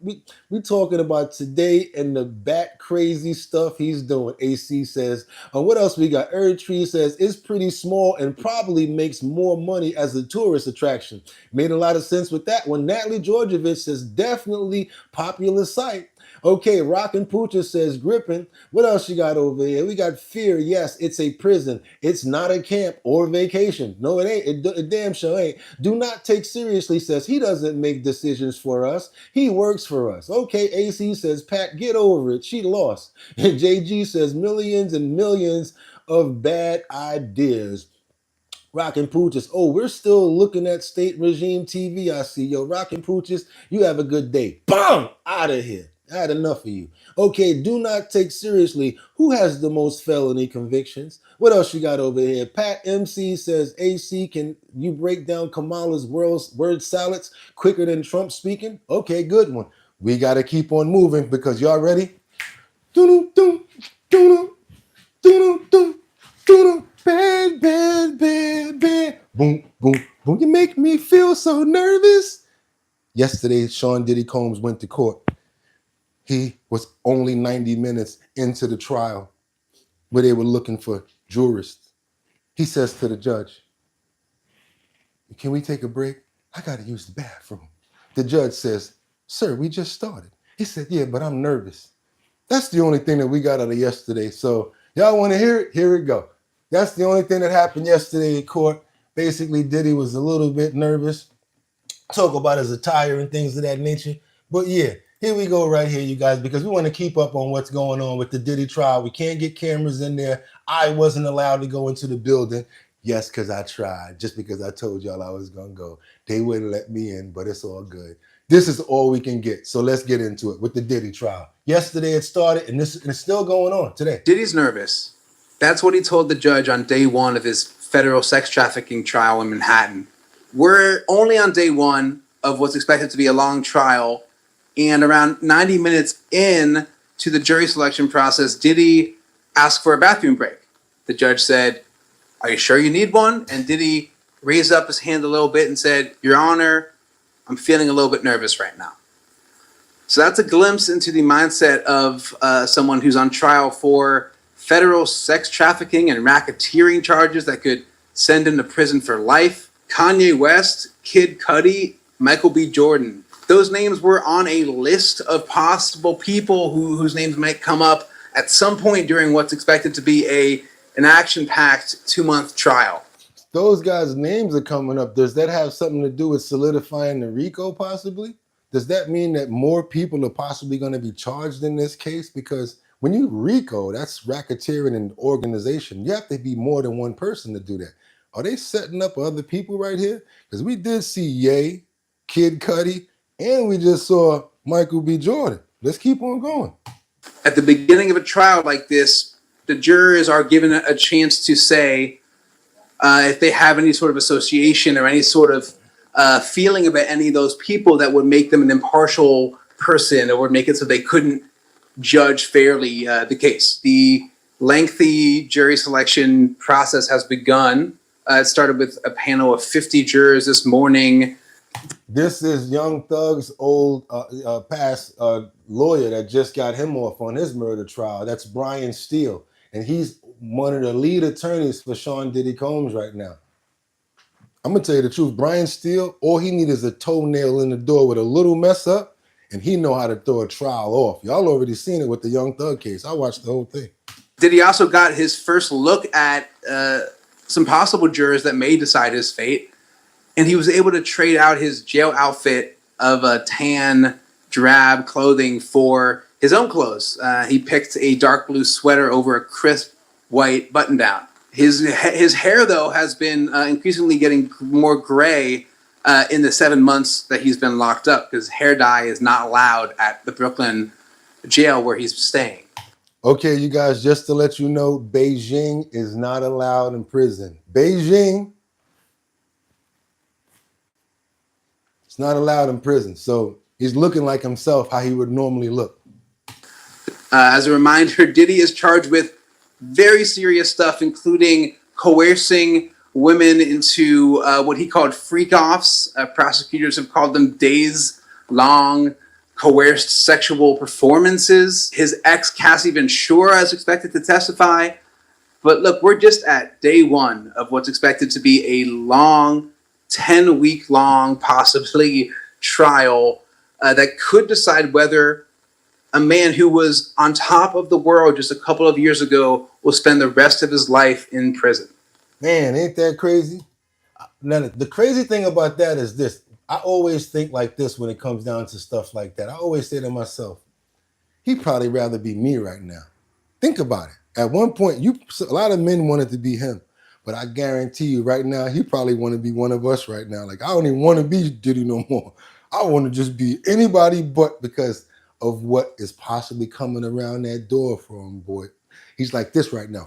today and the bat crazy stuff he's doing. AC says, what else we got? Tree says, it's pretty small and probably makes more money as a tourist attraction. Made a lot of sense with that one. Natalie Georgievich says, definitely popular site. Okay, Rockin' Poocher says, gripping. What else you got over here? We got fear. Yes, it's a prison. It's not a camp or vacation. No, it ain't. It damn sure ain't. Do not take seriously says, he doesn't make decisions for us. He works for us. Okay, AC says, Pat, get over it. She lost. And JG says, millions and millions of bad ideas. Rockin' Pooches. Oh, we're still looking at state regime TV. I see. Yo, Rockin' Pooches, you have a good day. Bam! Out of here. I had enough of you. Okay, do not take seriously. Who has the most felony convictions? What else you got over here? Pat MC says, AC, can you break down Kamala's word salads quicker than Trump speaking? Okay, good one. We got to keep on moving because y'all ready? Bang, bang, bang, bang. Boom, boom, boom. You make me feel so nervous. Yesterday, Sean Diddy Combs went to court. He was only 90 minutes into the trial where they were looking for jurists. He says to the judge, can we take a break? I got to use the bathroom. The judge says, sir, we just started. He said, yeah, but I'm nervous. That's the only thing that we got out of yesterday. So y'all want to hear it? Here it go. That's the only thing that happened yesterday in court. Basically, Diddy was a little bit nervous. Talk about his attire and things of that nature. But yeah, here we go right here, you guys, because we want to keep up on what's going on with the Diddy trial. We can't get cameras in there. I wasn't allowed to go into the building. Yes, because I tried, just because I told y'all I was going to go. They wouldn't let me in, but it's all good. This is all we can get. So let's get into it with the Diddy trial. Yesterday it started, and it's still going on today. Diddy's nervous. That's what he told the judge on day one of his federal sex trafficking trial in Manhattan. We're only on day one of what's expected to be a long trial. And around 90 minutes in to the jury selection process, Diddy asked for a bathroom break. The judge said, are you sure you need one? And Diddy raised up his hand a little bit and said, Your Honor, I'm feeling a little bit nervous right now. So that's a glimpse into the mindset of someone who's on trial for federal sex trafficking and racketeering charges that could send him to prison for life. Kanye West, Kid Cudi, Michael B. Jordan. Those names were on a list of possible people whose names might come up at some point during what's expected to be an action-packed 2-month trial. Those guys' names are coming up. Does that have something to do with solidifying the RICO possibly? Does that mean that more people are possibly going to be charged in this case? Because when you RICO, that's racketeering and organization. You have to be more than one person to do that. Are they setting up other people right here? Because we did see Ye, Kid Cudi, and we just saw Michael B. Jordan. Let's keep on going. At the beginning of a trial like this, the jurors are given a chance to say if they have any sort of association or any sort of feeling about any of those people that would make them an impartial person or would make it so they couldn't judge fairly the case. The lengthy jury selection process has begun. It started with a panel of 50 jurors this morning. This is Young Thug's old past lawyer that just got him off on his murder trial. That's Brian Steele. And he's one of the lead attorneys for Sean Diddy Combs right now. I'm going to tell you the truth. Brian Steele, all he needs is a toenail in the door with a little mess up, and he know how to throw a trial off. Y'all already seen it with the Young Thug case. I watched the whole thing. Diddy also got his first look at some possible jurors that may decide his fate, and he was able to trade out his jail outfit of a tan, drab clothing for his own clothes. He picked a dark blue sweater over a crisp white button-down. His hair, though, has been increasingly getting more gray in the 7 months that he's been locked up, because hair dye is not allowed at the Brooklyn jail where he's staying. Okay, you guys, just to let you know, Beijing is not allowed in prison. Beijing, it's not allowed in prison. So he's looking like himself, how he would normally look. As a reminder, Diddy is charged with very serious stuff, including coercing women into what he called freak-offs. Prosecutors have called them days-long coerced sexual performances. His ex, Cassie Ventura, is expected to testify. But look, we're just at day one of what's expected to be a long, 10-week-long, possibly, trial that could decide whether a man who was on top of the world just a couple of years ago will spend the rest of his life in prison. Man, ain't that crazy? Now, the crazy thing about that is this. I always think like this when it comes down to stuff like that. I always say to myself, he'd probably rather be me right now. Think about it. At one point, a lot of men wanted to be him. But I guarantee you right now, he probably want to be one of us right now. Like, I don't even want to be Diddy no more. I want to just be anybody but, because of what is possibly coming around that door for him, boy. He's like this right now.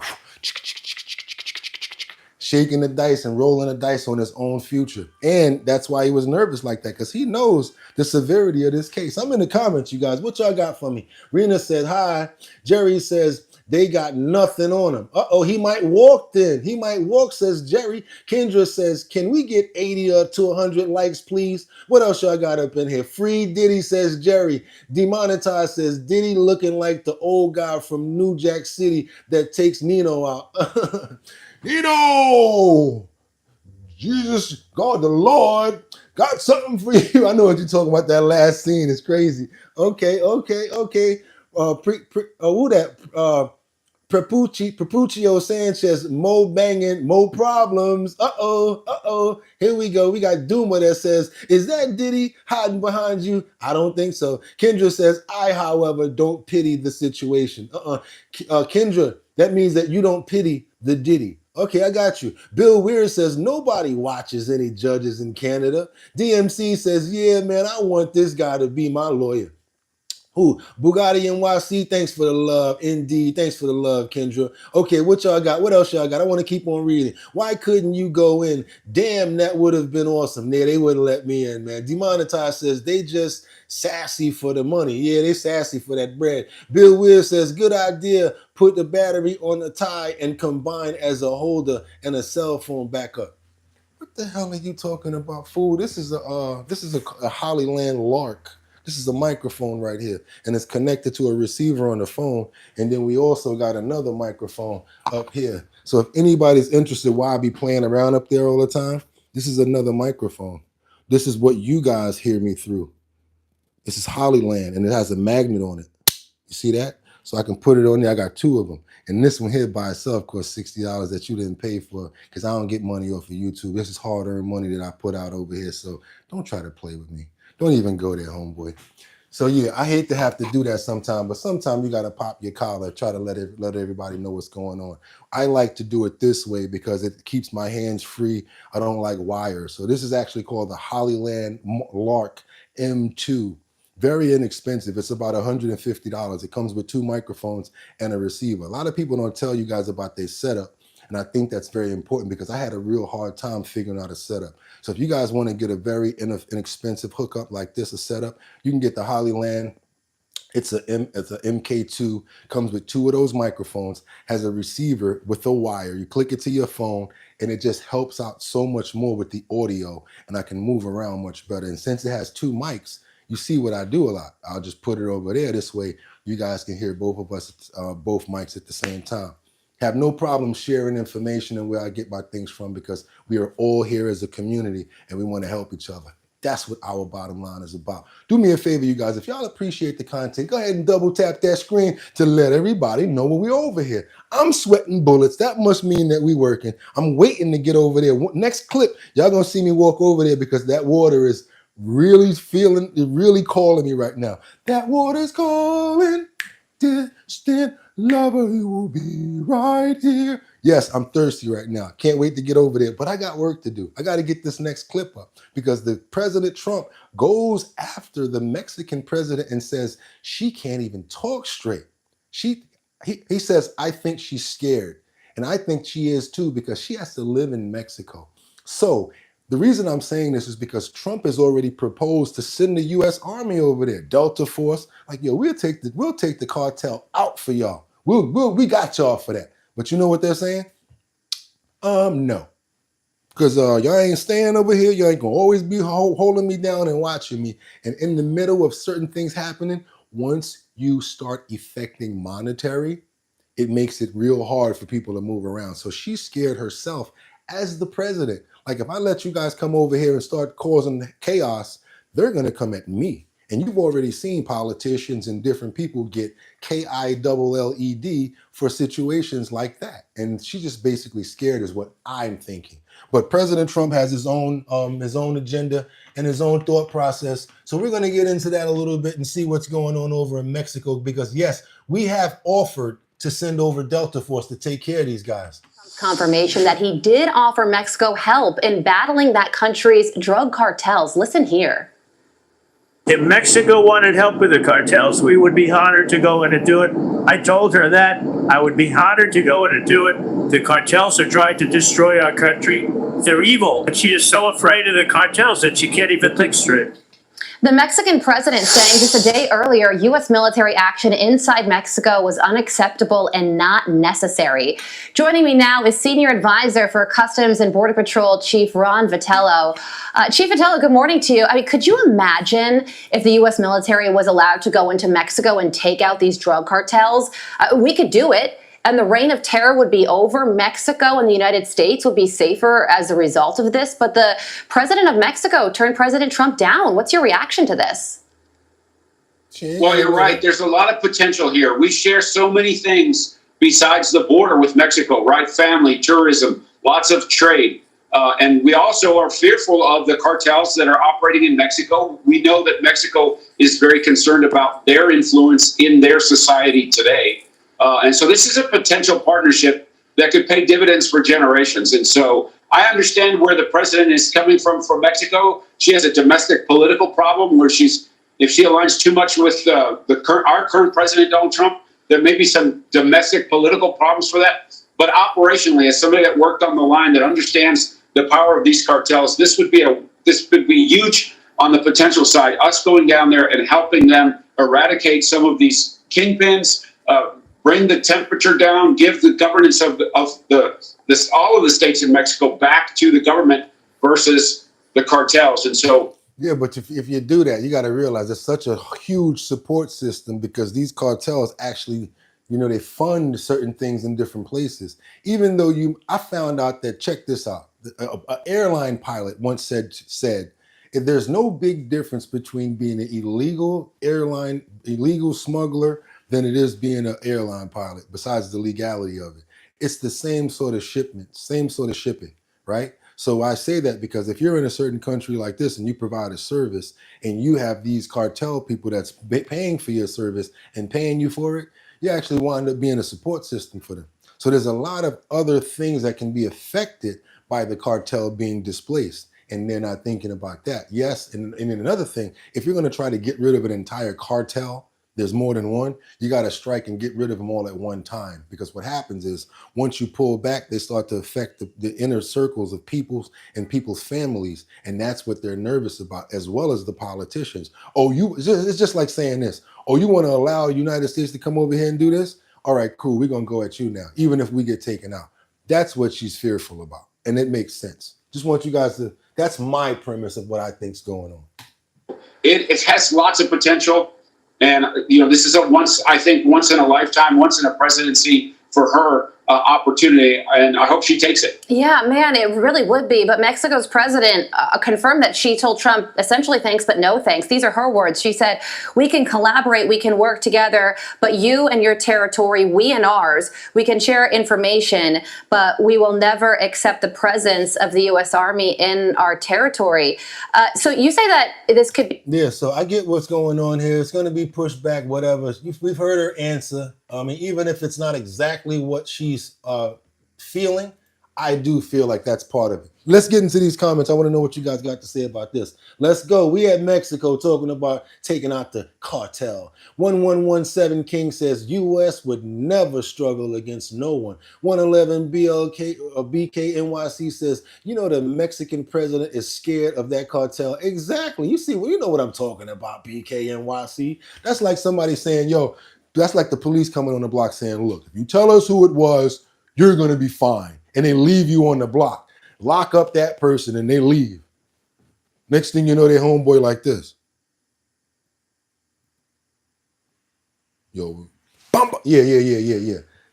Shaking the dice and rolling the dice on his own future. And that's why he was nervous like that, because he knows the severity of this case. I'm in the comments, you guys. What y'all got for me? Rena said, hi. Jerry says, they got nothing on him. Uh-oh, he might walk then. He might walk, says Jerry. Kendra says, can we get 80 to 100 likes, please? What else y'all got up in here? Free Diddy, says Jerry. Demonetized says, Diddy looking like the old guy from New Jack City that takes Nino out. Nino! Jesus, God, the Lord got something for you. I know what you're talking about. That last scene is crazy. Okay. Prepuccio Sanchez, Mo banging, Mo problems. Here we go. We got Duma that says, is that Diddy hiding behind you? I don't think so. Kendra says, I, however, don't pity the situation. Kendra, that means that you don't pity the Diddy. Okay, I got you. Bill Weir says, nobody watches any judges in Canada. DMC says, yeah, man, I want this guy to be my lawyer. Who? BOOGOTTINYC, thanks for the love. Indeed, thanks for the love, Kendra. Okay, what y'all got? What else y'all got? I want to keep on reading. Why couldn't you go in? Damn, that would have been awesome. Yeah, they wouldn't let me in, man. Demonetized says, they just sassy for the money. Yeah, they sassy for that bread. Bill Weir says, good idea. Put the battery on the tie and combine as a holder and a cell phone backup. What the hell are you talking about, fool? This is a Hollyland Lark. This is a microphone right here, and it's connected to a receiver on the phone. And then we also got another microphone up here. So if anybody's interested why I be playing around up there all the time, this is another microphone. This is what you guys hear me through. This is Hollyland, and it has a magnet on it. You see that? So I can put it on there. I got two of them. And this one here by itself costs $60 that you didn't pay for, because I don't get money off of YouTube. This is hard-earned money that I put out over here. So don't try to play with me. Don't even go there, homeboy. So yeah, I hate to have to do that sometime, but sometimes you gotta pop your collar, try to let everybody know what's going on. I like to do it this way because it keeps my hands free. I don't like wires. So this is actually called the Hollyland Lark M2. Very inexpensive. It's about $150. It comes with two microphones and a receiver. A lot of people don't tell you guys about their setup. And I think that's very important because I had a real hard time figuring out a setup. So if you guys want to get a very inexpensive hookup like this, a setup, you can get the Hollyland It's a MK2, comes with 2 of those microphones, has a receiver with a wire. You click it to your phone, and it just helps out so much more with the audio, and I can move around much better. And since it has 2 mics, you see what I do a lot. I'll just put it over there. This way, you guys can hear both of us, both mics at the same time. Have no problem sharing information and where I get my things from, because we are all here as a community, and we want to help each other. That's what our bottom line is about. Do me a favor, you guys. If y'all appreciate the content, go ahead and double tap that screen to let everybody know we're over here. I'm sweating bullets. That must mean that we working. I'm waiting to get over there. Next clip, y'all gonna see me walk over there, because that water is really really calling me right now. That water's calling, distant lover, he will be right here. Yes, I'm thirsty right now. Can't wait to get over there, but I got work to do. I got to get this next clip up, because the President Trump goes after the Mexican president and says she can't even talk straight. He says, I think she's scared. And I think she is too, because she has to live in Mexico. So the reason I'm saying this is because Trump has already proposed to send the U.S. Army over there, Delta Force. Like, yo, we'll take the cartel out for y'all. We got y'all for that. But you know what they're saying? No. Because y'all ain't staying over here. You ain't gonna always be holding me down and watching me. And in the middle of certain things happening, once you start effecting monetary, it makes it real hard for people to move around. So she's scared herself as the president. Like, if I let you guys come over here and start causing chaos, they're gonna come at me. And you've already seen politicians and different people get KILLED for situations like that. And she's just basically scared, is what I'm thinking. But President Trump has his own agenda and his own thought process. So we're going to get into that a little bit and see what's going on over in Mexico, because yes, we have offered to send over Delta Force to take care of these guys. Confirmation that he did offer Mexico help in battling that country's drug cartels. Listen here. If Mexico wanted help with the cartels, we would be honored to go in and do it. I told her that I would be honored to go in and do it. The cartels are trying to destroy our country. They're evil. And she is so afraid of the cartels that she can't even think straight. The Mexican president saying just a day earlier, U.S. military action inside Mexico was unacceptable and not necessary. Joining me now is Senior Advisor for Customs and Border Patrol Chief Ron Vitello. Chief Vitello, good morning to you. I mean, could you imagine if the U.S. military was allowed to go into Mexico and take out these drug cartels? We could do it, and the reign of terror would be over. Mexico and the United States would be safer as a result of this. But the president of Mexico turned President Trump down. What's your reaction to this? Well, you're right. There's a lot of potential here. We share so many things besides the border with Mexico, right? Family, tourism, lots of trade. And we also are fearful of the cartels that are operating in Mexico. We know that Mexico is very concerned about their influence in their society today. And so this is a potential partnership that could pay dividends for generations. And so I understand where the president is coming from Mexico. She has a domestic political problem where if she aligns too much with our current president, Donald Trump, there may be some domestic political problems for that. But operationally, as somebody that worked on the line that understands the power of these cartels, this would be huge on the potential side. Us going down there and helping them eradicate some of these kingpins, bring the temperature down, give the governance of all of the states in Mexico back to the government versus the cartels. And so, yeah, but if you do that, you got to realize it's such a huge support system, because these cartels actually, they fund certain things in different places. Even though I found out that, check this out, an airline pilot once said, if there's no big difference between being an illegal smuggler than it is being an airline pilot, besides the legality of it. It's the same sort of shipment, same sort of shipping, right? So I say that because if you're in a certain country like this and you provide a service and you have these cartel people that's paying for your service and paying you for it, you actually wind up being a support system for them. So there's a lot of other things that can be affected by the cartel being displaced. And they're not thinking about that. Yes, and another thing, if you're going to try to get rid of an entire cartel, there's more than one, you got to strike and get rid of them all at one time. Because what happens is once you pull back, they start to affect the inner circles of people's and people's families. And that's what they're nervous about, as well as the politicians. Oh, it's just like saying this. Oh, you want to allow the United States to come over here and do this? All right, cool. We're going to go at you now, even if we get taken out. That's what she's fearful about. And it makes sense. Just want you guys to, that's my premise of what I think's going on. It has lots of potential. And, this is once in a lifetime, once in a presidency for her opportunity. And I hope she takes it. Yeah, man, it really would be. But Mexico's president confirmed that she told Trump essentially thanks, but no thanks. These are her words. She said, we can collaborate, we can work together, but you and your territory, we and ours, we can share information, but we will never accept the presence of the U.S. Army in our territory. So you say that this could be. Yeah, so I get what's going on here. It's going to be pushed back, whatever. We've heard her answer. I mean, even if it's not exactly what she's feeling, I do feel like that's part of it. Let's get into these comments. I want to know what you guys got to say about this. Let's go. We had Mexico talking about taking out the cartel. 1117 King says, U.S. would never struggle against no one. 111 BKNYC says, the Mexican president is scared of that cartel. Exactly. You know what I'm talking about, BKNYC. That's like somebody saying, that's like the police coming on the block saying, look, if you tell us who it was, you're going to be fine. And they leave you on the block. Lock up that person and they leave. Next thing you know, they homeboy like this. Yeah.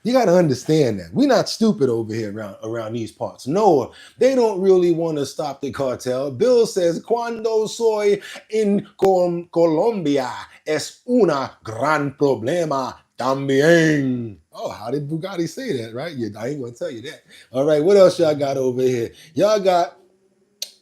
You got to understand that. We're not stupid over here around these parts. No, they don't really want to stop the cartel. Bill says, cuando soy en Colombia es una gran problema también. Oh, how did Bugatti say that, right? Yeah, I ain't going to tell you that. All right, what else y'all got over here? Y'all got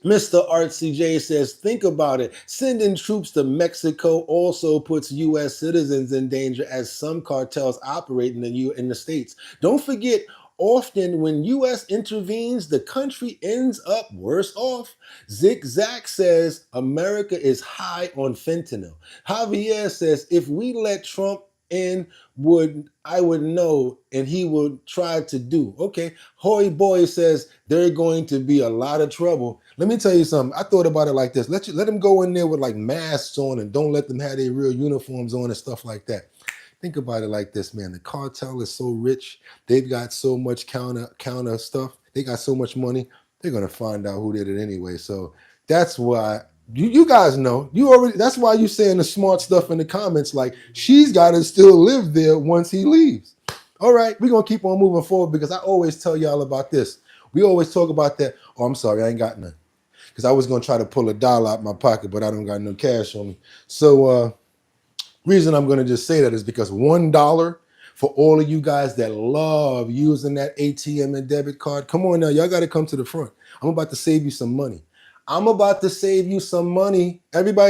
Mr. Artsy J says, think about it. Sending troops to Mexico also puts U.S. citizens in danger as some cartels operate in the states. Don't forget, often when U.S. intervenes, the country ends up worse off. Zigzag says, America is high on fentanyl. Javier says, if we let Trump in, I would know, and he would try to do. Okay. Hoy Boy says, there's going to be a lot of trouble. Let me tell you something. I thought about it like this. Let them go in there with like masks on and don't let them have their real uniforms on and stuff like that. Think about it like this, man. The cartel is so rich. They've got so much counter stuff. They got so much money. They're going to find out who did it anyway. So that's why you guys know. That's why you saying the smart stuff in the comments like she's got to still live there once he leaves. All right, we're going to keep on moving forward because I always tell y'all about this. We always talk about that. Oh, I'm sorry, I ain't got none. Because I was going to try to pull $1 out my pocket, but I don't got no cash on me. So reason I'm going to just say that is because $1 for all of you guys that love using that ATM and debit card. Come on now, y'all got to come to the front. I'm about to save you some money. Everybody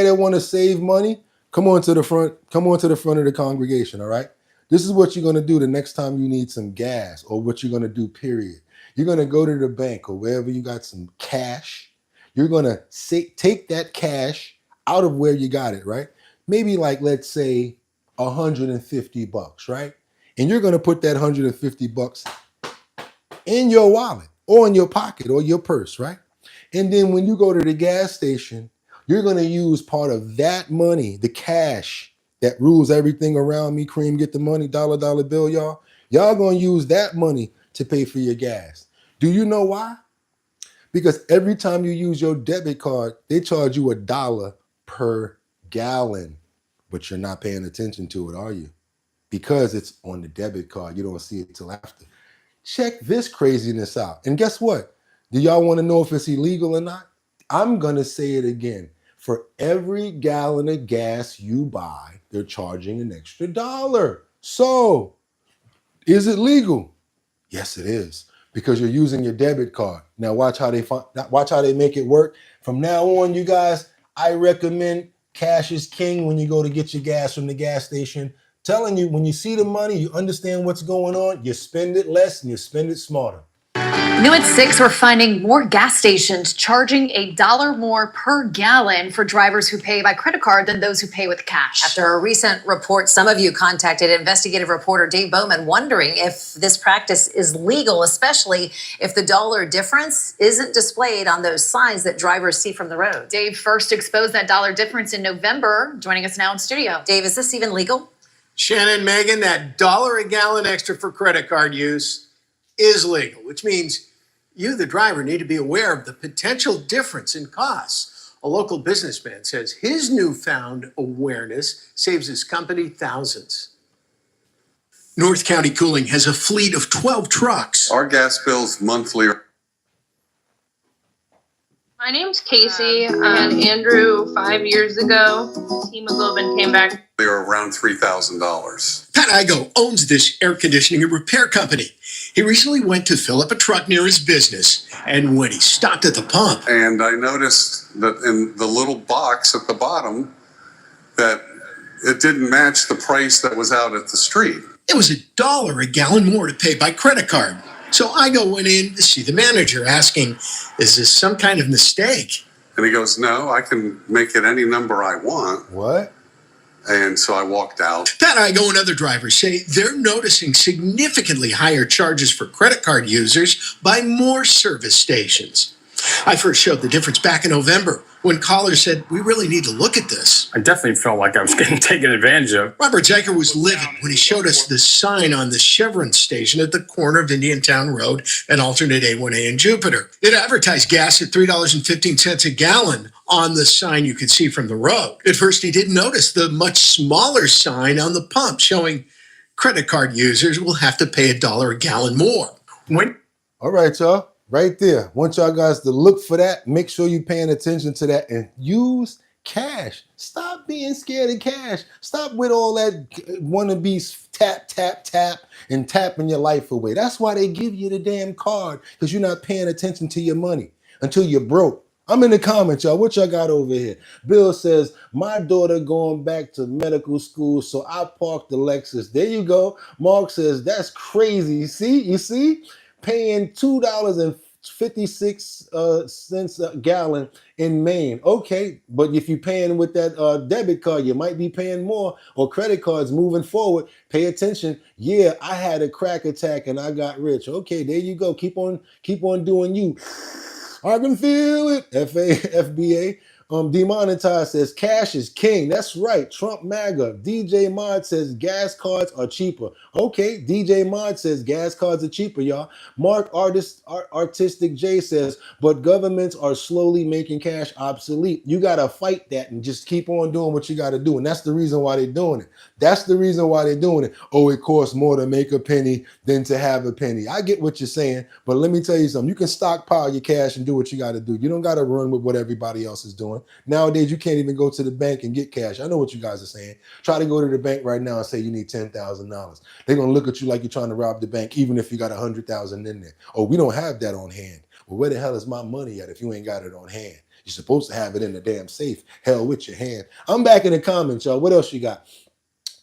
that want to save money, come on to the front. Come on to the front of the congregation, all right? This is what you're going to do the next time you need some gas or what you're going to do, period. You're going to go to the bank or wherever you got some cash. You're going to take that cash out of where you got it, right? Maybe like, let's say $150, right? And you're going to put that $150 in your wallet or in your pocket or your purse, right? And then when you go to the gas station, you're going to use part of that money, the cash that rules everything around me. Cream, get the money, dollar bill, y'all. Y'all going to use that money to pay for your gas. Do you know why? Because every time you use your debit card, they charge you $1 per gallon, but you're not paying attention to it, are you? Because it's on the debit card. You don't see it till after. Check this craziness out. And guess what? Do y'all want to know if it's illegal or not? I'm going to say it again. For every gallon of gas you buy, they're charging an extra $1. So, is it legal? Yes, it is. Because you're using your debit card. Now watch how they make it work. From now on, you guys, I recommend cash is king when you go to get your gas from the gas station. Telling you, when you see the money, you understand what's going on, you spend it less and you spend it smarter. New at 6, we're finding more gas stations charging $1 more per gallon for drivers who pay by credit card than those who pay with cash. After a recent report, some of you contacted investigative reporter Dave Bowman wondering if this practice is legal, especially if the dollar difference isn't displayed on those signs that drivers see from the road. Dave first exposed that dollar difference in November, joining us now in studio. Dave, is this even legal? Shannon, Megan, that $1 a gallon extra for credit card use is legal, which means you, the driver, need to be aware of the potential difference in costs. A local businessman says his newfound awareness saves his company thousands. North County Cooling has a fleet of 12 trucks. Our gas bills monthly are My name's Casey. I had Andrew 5 years ago. His hemoglobin came back. around $3,000. Pat Igo owns this air conditioning and repair company. He recently went to fill up a truck near his business, and when he stopped at the pump, And I noticed that in the little box at the bottom that it didn't match the price that was out at the street. it was $1 a gallon more to pay by credit card. So Igo went in to see the manager, asking, "Is this some kind of mistake?" And he goes, "No, I can make it any number I want." What? And so I walked out. Pat Igo and other drivers say they're noticing significantly higher charges for credit card users by more service stations. I first showed the difference back in November when callers said, "We really need to look at this." I definitely felt like I was getting taken advantage of. Robert Zeiger was livid when he showed us the sign on the Chevron station at the corner of Indiantown Road and alternate A1A in Jupiter. It advertised gas at $3.15 a gallon on the sign you could see from the road. At first, he didn't notice the much smaller sign on the pump showing credit card users will have to pay $1 a gallon more. All right, y'all. Right there. Want y'all guys to look for that. Make sure you're paying attention to that and use cash. Stop being scared of cash. Stop with all that wannabe tap, tap, tap, and tapping your life away. That's why they give you the damn card, because you're not paying attention to your money until you're broke. I'm in the comments, y'all. What y'all got over here? Bill says, my daughter going back to medical school, so I parked the Lexus. There you go. Mark says, that's crazy. You see? Paying $2.56 a gallon in Maine. Okay, but if you're paying with that debit card, you might be paying more, or credit cards moving forward. Pay attention. Yeah, I had a crack attack and I got rich. Okay, there you go. Keep on doing you. I can feel it. FBA. Demonetized says cash is king. That's right. Trump MAGA. DJ Mod says gas cards are cheaper. Okay. DJ Mod says gas cards are cheaper, y'all. Mark Artistic J says, but governments are slowly making cash obsolete. You got to fight that and just keep on doing what you got to do. And that's the reason why they're doing it. That's the reason why they're doing it. Oh, it costs more to make a penny than to have a penny. I get what you're saying, but let me tell you something. You can stockpile your cash and do what you got to do. You don't got to run with what everybody else is doing. Nowadays, you can't even go to the bank and get cash. I know what you guys are saying. Try to go to the bank right now and say you need $10,000. They're going to look at you like you're trying to rob the bank, even if you got 100,000 in there. Oh, we don't have that on hand. Well, where the hell is my money at if you ain't got it on hand? You're supposed to have it in the damn safe. Hell with your hand. I'm back in the comments, y'all. What else you got?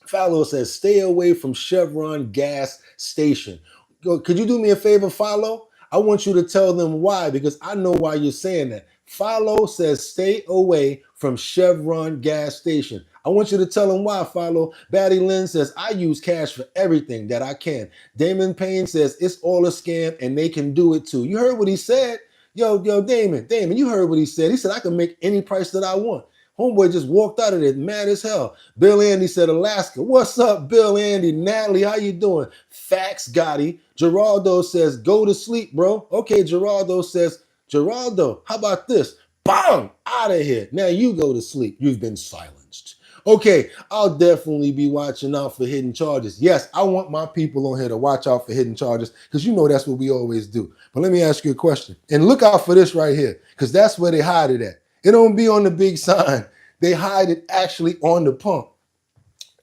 Fallow says, stay away from Chevron gas station. Could you do me a favor, Fallow? I want you to tell them why, because I know why you're saying that. Fallow says, stay away from Chevron gas station. I want you to tell them why, Fallow. Batty Lynn says, I use cash for everything that I can. Damon Payne says, it's all a scam and they can do it too. You heard what he said? Yo, Damon, you heard what he said. He said, I can make any price that I want. Homeboy just walked out of there mad as hell. Bill Andy said, Alaska. What's up, Bill Andy? Natalie, how you doing? Facts, Gotti. Geraldo says, go to sleep, bro. Okay, Geraldo says, Geraldo, how about this? Bang! Out of here. Now you go to sleep. You've been silenced. Okay, I'll definitely be watching out for hidden charges. Yes, I want my people on here to watch out for hidden charges because you know that's what we always do. But let me ask you a question. And look out for this right here because that's where they hide it at. It don't be on the big sign. They hide it actually on the pump.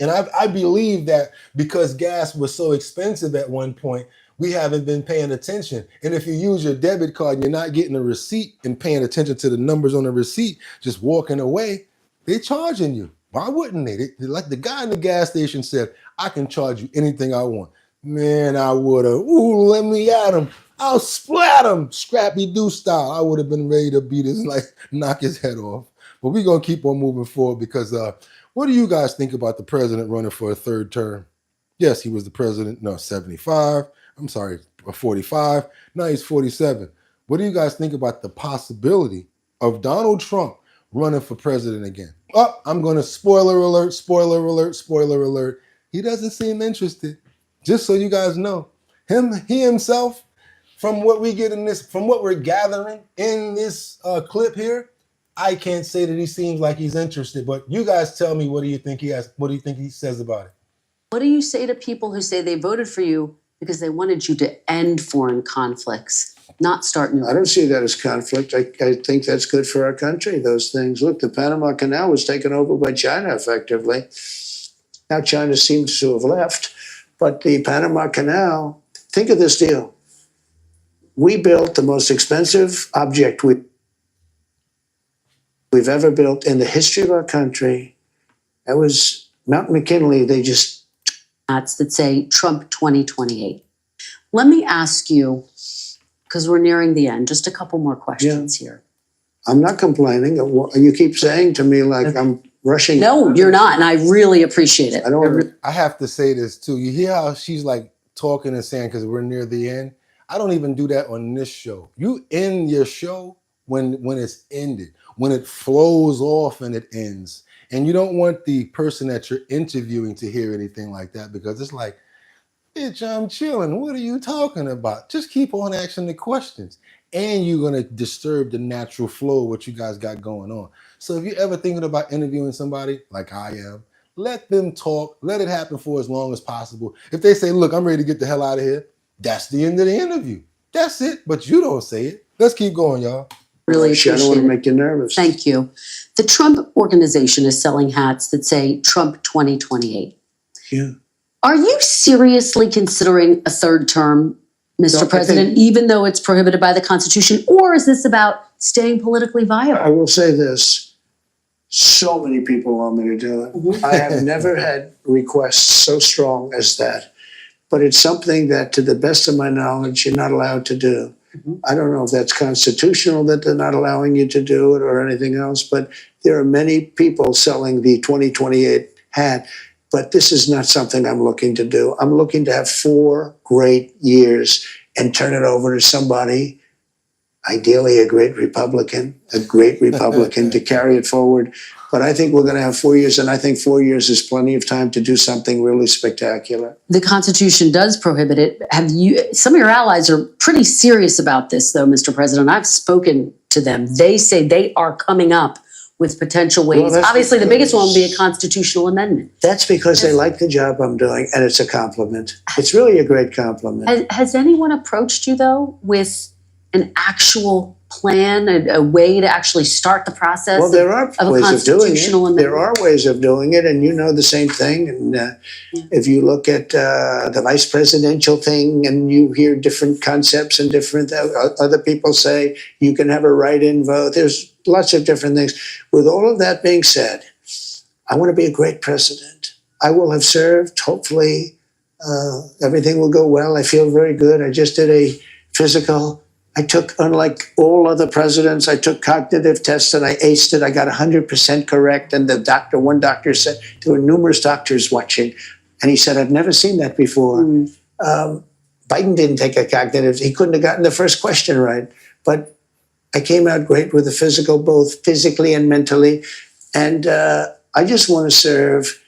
And I believe that because gas was so expensive at one point, we haven't been paying attention. And if you use your debit card and you're not getting a receipt and paying attention to the numbers on the receipt, just walking away, they're charging you. Why wouldn't they? Like the guy in the gas station said, I can charge you anything I want. Man, I would have. Ooh, let me at him. I'll splat him, Scrappy-Doo style. I would have been ready to beat his, like, knock his head off. But we're going to keep on moving forward because what do you guys think about the president running for a third term? Yes, he was the president, 75. I'm sorry, 45. Now he's 47. What do you guys think about the possibility of Donald Trump running for president again? Oh, I'm going to spoiler alert, spoiler alert, spoiler alert. He doesn't seem interested. Just so you guys know, he himself, from what we get in this, from what we're gathering in this clip here, I can't say that he seems like he's interested. But you guys tell me, what do you think he has? What do you think he says about it? What do you say to people who say they voted for you because they wanted you to end foreign conflicts, not start new? I don't see that as conflict. I think that's good for our country, those things. Look, the Panama Canal was taken over by China effectively. Now China seems to have left. But the Panama Canal, think of this deal. We built the most expensive object we've ever built in the history of our country. That was Mount McKinley. They just... Ads that say Trump 2028. Let me ask you, because we're nearing the end, just a couple more questions here. I'm not complaining. You keep saying to me like I'm rushing. No, you're not, and I really appreciate it. I have to say this too. You hear how she's like talking and saying, because we're near the end? I don't even do that on this show. You end your show when it's ended, when it flows off and it ends. And you don't want the person that you're interviewing to hear anything like that, because it's like, bitch, I'm chilling. What are you talking about? Just keep on asking the questions. And you're going to disturb the natural flow of what you guys got going on. So if you're ever thinking about interviewing somebody like I am, let them talk. Let it happen for as long as possible. If they say, look, I'm ready to get the hell out of here, that's the end of the interview. That's it. But you don't say it. Let's keep going, y'all. Really I don't want to make you nervous. Thank you. The Trump Organization is selling hats that say Trump 2028. Yeah. Are you seriously considering a third term, Mr. President, even though it's prohibited by the Constitution? Or is this about staying politically viable? I will say this. So many people want me to do it. I have never had requests so strong as that. But it's something that, to the best of my knowledge, you're not allowed to do. I don't know if that's constitutional that they're not allowing you to do it or anything else, but there are many people selling the 2028 hat. But this is not something I'm looking to do. I'm looking to have 4 great years and turn it over to somebody, ideally a great Republican to carry it forward. But I think we're going to have 4 years, and I think 4 years is plenty of time to do something really spectacular. The Constitution does prohibit it. Some of your allies are pretty serious about this, though, Mr. President. I've spoken to them. They say they are coming up with potential ways. Well, obviously, the biggest one will be a constitutional amendment. That's because they like the job I'm doing, and it's a compliment. It's really a great compliment. Has anyone approached you, though, with an actual plan, a way to actually start the process Well, there are of a ways of doing constitutional it. amendment? There are ways of doing it, and you know the same thing. And if you look at the vice presidential thing, and you hear different concepts and different other people say you can have a write-in vote. There's lots of different things. With all of that being said, I want to be a great president. I will have served. Hopefully, everything will go well. I feel very good. I just did a physical. I took, unlike all other presidents, I took cognitive tests and I aced it. I got 100% correct. And one doctor said, there were numerous doctors watching. And he said, I've never seen that before. Biden didn't take a cognitive. He couldn't have gotten the first question right. But I came out great with the physical, both physically and mentally. And I just want to serve,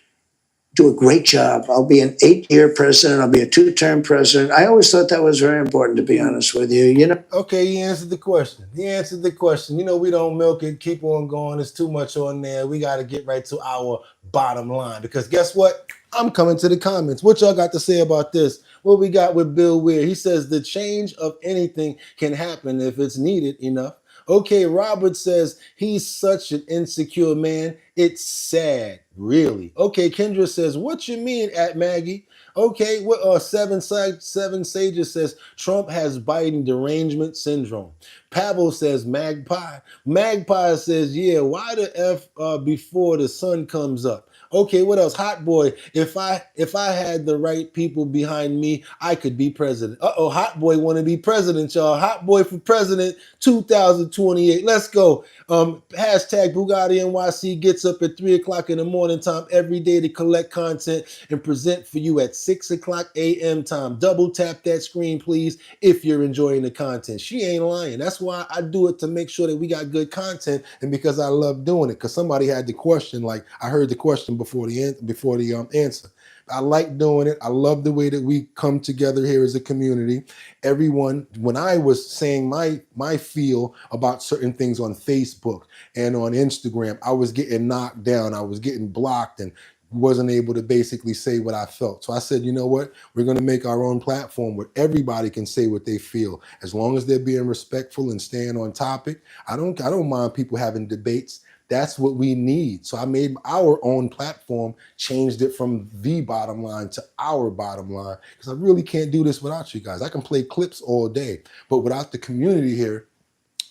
do a great job. I'll be an 8-year president. I'll be a 2-term president. I always thought that was very important, to be honest with you. You know. Okay, he answered the question. You know, we don't milk it. Keep on going. There's too much on there. We got to get right to our bottom line. Because guess what? I'm coming to the comments. What y'all got to say about this? What we got with Bill Weir? He says the change of anything can happen if it's needed enough. Okay, Robert says he's such an insecure man. It's sad, really. Okay, Kendra says, what you mean, at Maggie? Okay, Seven Sages says Trump has Biden derangement syndrome. Pavel says Magpie. Magpie says, yeah, why the F before the sun comes up? Okay, what else? Hot boy. If I had the right people behind me, I could be president. Uh-oh, hot boy want to be president, y'all. Hot boy for president 2028. Let's go. Hashtag BOOGOTTINYC gets up at 3 o'clock in the morning time every day to collect content and present for you at 6 o'clock a.m. time. Double tap that screen, please, if you're enjoying the content. She ain't lying. That's why I do it, to make sure that we got good content, and because I love doing it. Because somebody had the question, like I heard the question before the answer. I like doing it. I love the way that we come together here as a community. Everyone, when I was saying my feel about certain things on Facebook and on Instagram, I was getting knocked down. I was getting blocked and wasn't able to basically say what I felt. So I said, you know what? We're going to make our own platform where everybody can say what they feel, as long as they're being respectful and staying on topic. I don't mind people having debates. That's what we need. So I made our own platform, changed it from the bottom line to our bottom line, because I really can't do this without you guys. I can play clips all day, but without the community here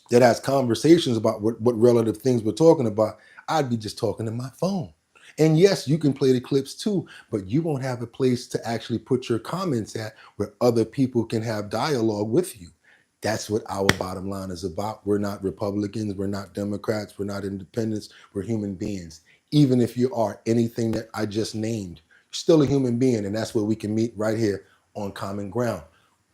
that has conversations about what relative things we're talking about, I'd be just talking to my phone. And yes, you can play the clips too, but you won't have a place to actually put your comments at where other people can have dialogue with you. That's what our bottom line is about. We're not Republicans, we're not Democrats, we're not independents, we're human beings. Even if you are anything that I just named, you're still a human being, and that's where we can meet right here on common ground.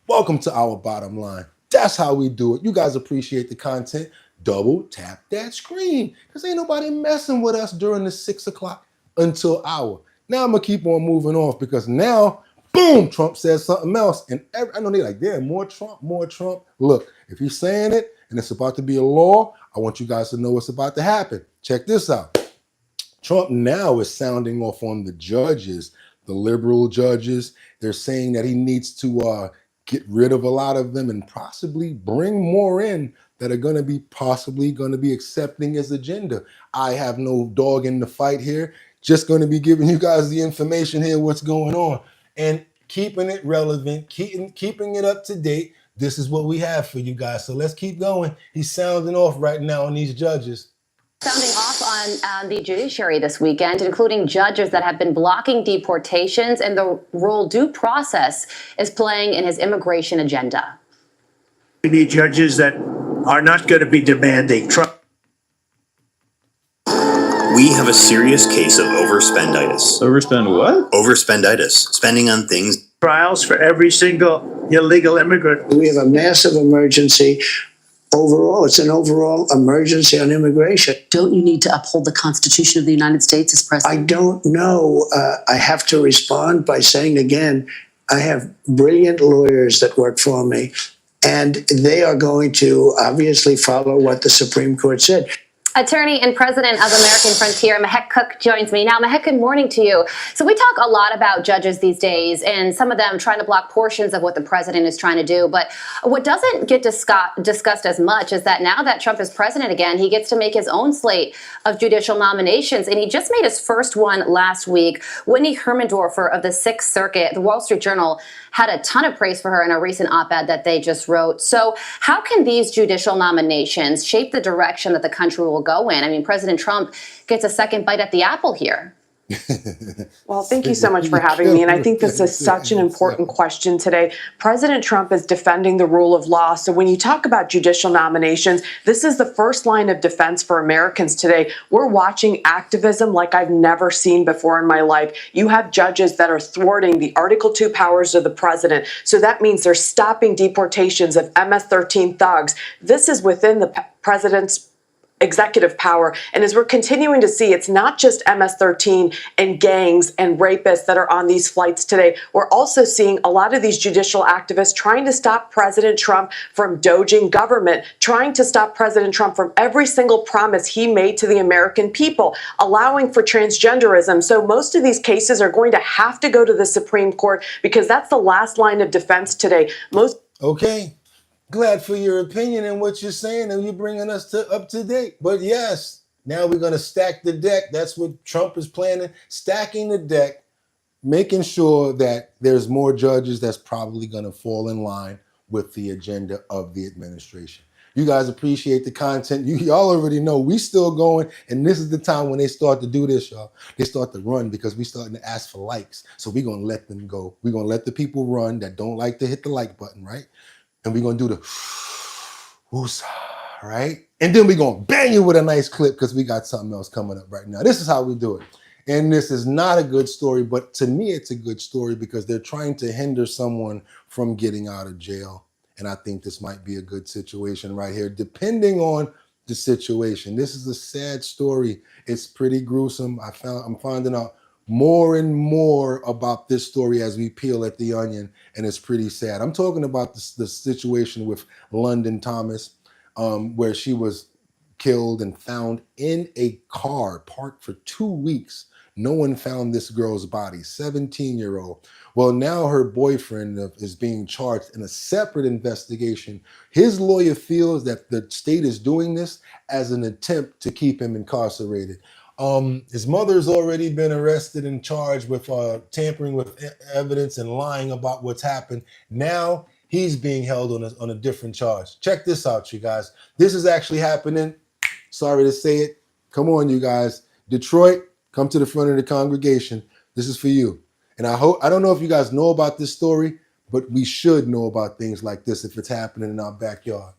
Welcome to our bottom line. That's how we do it. You guys appreciate the content. Double tap that screen, because ain't nobody messing with us during the 6 o'clock until hour. Now I'm gonna keep on moving off, because now, boom, Trump says something else. And I know they're like, damn, more Trump, more Trump. Look, if he's saying it and it's about to be a law, I want you guys to know what's about to happen. Check this out. Trump now is sounding off on the judges, the liberal judges. They're saying that he needs to get rid of a lot of them and possibly bring more in that are going to be possibly going to be accepting his agenda. I have no dog in the fight here. Just going to be giving you guys the information here, what's going on, and keeping it relevant, keeping it up to date. This is what we have for you guys. So let's keep going. He's sounding off right now on these judges. Sounding off on the judiciary this weekend, including judges that have been blocking deportations and the role due process is playing in his immigration agenda. We need judges that are not going to be demanding. We have a serious case of overspenditis. Overspend what? Overspenditis. Spending on things. Trials for every single illegal immigrant. We have a massive emergency. Overall, it's an overall emergency on immigration. Don't you need to uphold the Constitution of the United States as president? I don't know. I have to respond by saying again, I have brilliant lawyers that work for me, and they are going to obviously follow what the Supreme Court said. Attorney and president of American Frontier, Mehek Cook, joins me now. Mehek, good morning to you. So we talk a lot about judges these days, and some of them trying to block portions of what the president is trying to do. But what doesn't get discussed as much is that now that Trump is president again, he gets to make his own slate of judicial nominations. And he just made his first one last week. Whitney Hermendorfer of the Sixth Circuit, the Wall Street Journal, had a ton of praise for her in a recent op-ed that they just wrote. So how can these judicial nominations shape the direction that the country will go in? I mean, President Trump gets a second bite at the apple here. Well, thank you so much for having me. And I think this is such an important question today. President Trump is defending the rule of law. So when you talk about judicial nominations, this is the first line of defense for Americans today. We're watching activism like I've never seen before in my life. You have judges that are thwarting the Article 2 powers of the president. So that means they're stopping deportations of MS-13 thugs. This is within the president's executive power. And as we're continuing to see, it's not just MS-13 and gangs and rapists that are on these flights today. We're also seeing a lot of these judicial activists trying to stop President Trump from doging government, trying to stop President Trump from every single promise he made to the American people, allowing for transgenderism. So most of these cases are going to have to go to the Supreme Court because that's the last line of defense today. Okay. Glad for your opinion and what you're saying, and you're bringing us up to date. But yes, now we're going to stack the deck. That's what Trump is planning, stacking the deck, making sure that there's more judges that's probably going to fall in line with the agenda of the administration. You guys appreciate the content. Y'all already know we still going, and this is the time when they start to do this, y'all. They start to run because we starting to ask for likes. So we're going to let them go. We're going to let the people run that don't like to hit the like button, right? And we're going to do the woosah, right? And then we're going to bang you with a nice clip because we got something else coming up right now. This is how we do it. And this is not a good story, but to me, it's a good story because they're trying to hinder someone from getting out of jail. And I think this might be a good situation right here, depending on the situation. This is a sad story. It's pretty gruesome. I'm finding out more and more about this story as we peel at the onion, and it's pretty sad. I'm talking about the situation with London Thomas, where she was killed and found in a car parked for 2 weeks. No one found this girl's body, 17-year-old. Well, now her boyfriend is being charged in a separate investigation. His lawyer feels that the state is doing this as an attempt to keep him incarcerated. His mother's already been arrested and charged with tampering with evidence and lying about what's happened. Now he's being held on a different charge. Check this out, you guys. This is actually happening. Sorry to say it. Come on, you guys. Detroit, come to the front of the congregation. This is for you. And I don't know if you guys know about this story, but we should know about things like this if it's happening in our backyard.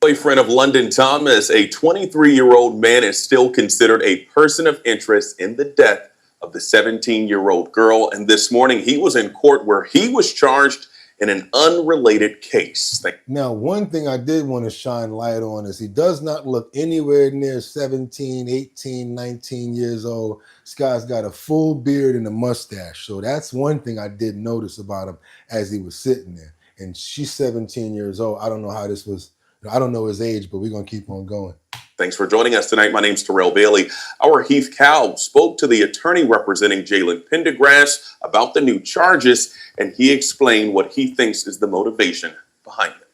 Boyfriend of London Thomas, a 23-year-old man, is still considered a person of interest in the death of the 17-year-old girl. And this morning he was in court where he was charged in an unrelated case. Now, one thing I did want to shine light on is he does not look anywhere near 17, 18, 19 years old. This guy's got a full beard and a mustache. So that's one thing I did notice about him as he was sitting there. And she's 17 years old. I don't know how this was. I don't know his age, but we're going to keep on going. Thanks for joining us tonight. My name's Terrell Bailey. Our Heath Cow spoke to the attorney representing Jalen Pendergrass about the new charges, and he explained what he thinks is the motivation behind them.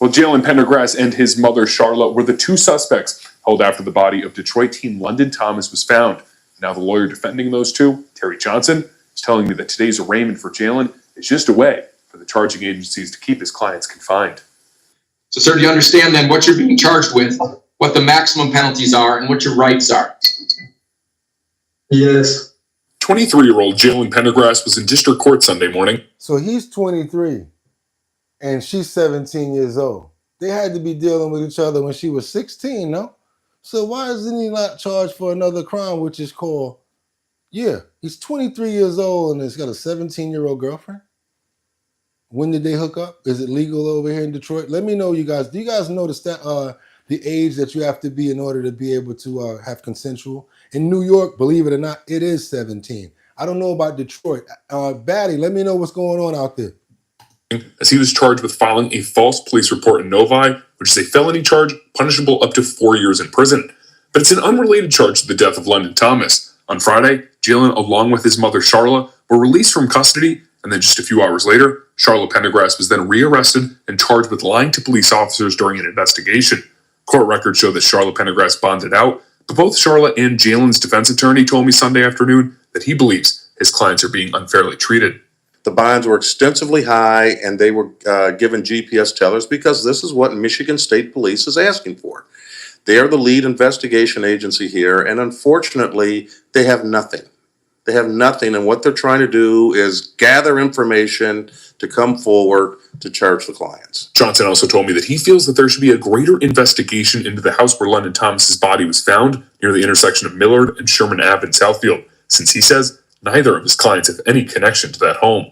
Well, Jalen Pendergrass and his mother, Charlotte, were the two suspects held after the body of Detroit teen London Thomas was found. Now the lawyer defending those two, Terry Johnson, is telling me that today's arraignment for Jalen is just a way for the charging agencies to keep his clients confined. So, sir, do you understand then what you're being charged with, what the maximum penalties are, and what your rights are? Yes. 23-year-old Jalen Pendergrass was in district court Sunday morning. So he's 23 and she's 17 years old. They had to be dealing with each other when she was 16, no? So why isn't he not charged for another crime, which is called, he's 23 years old and he's got a 17-year-old girlfriend? When did they hook up? Is it legal over here in Detroit? Let me know, you guys. Do you guys notice that the age that you have to be in order to be able to have consensual? In New York, believe it or not, it is 17. I don't know about Detroit. Batty, let me know what's going on out there. As he was charged with filing a false police report in Novi, which is a felony charge punishable up to 4 years in prison. But it's an unrelated charge to the death of London Thomas. On Friday, Jalen, along with his mother Charlotte, were released from custody, and then just a few hours later, Charlotte Pendergrass was then rearrested and charged with lying to police officers during an investigation. Court records show that Charlotte Pendergrass bonded out, but both Charlotte and Jalen's defense attorney told me Sunday afternoon that he believes his clients are being unfairly treated. The bonds were extensively high, and they were given GPS tellers because this is what Michigan State Police is asking for. They are the lead investigation agency here, and unfortunately, they have nothing. They have nothing, and what they're trying to do is gather information to come forward to charge the clients. Johnson also told me that he feels that there should be a greater investigation into the house where London Thomas's body was found near the intersection of Millard and Sherman Ave in Southfield, since he says neither of his clients have any connection to that home.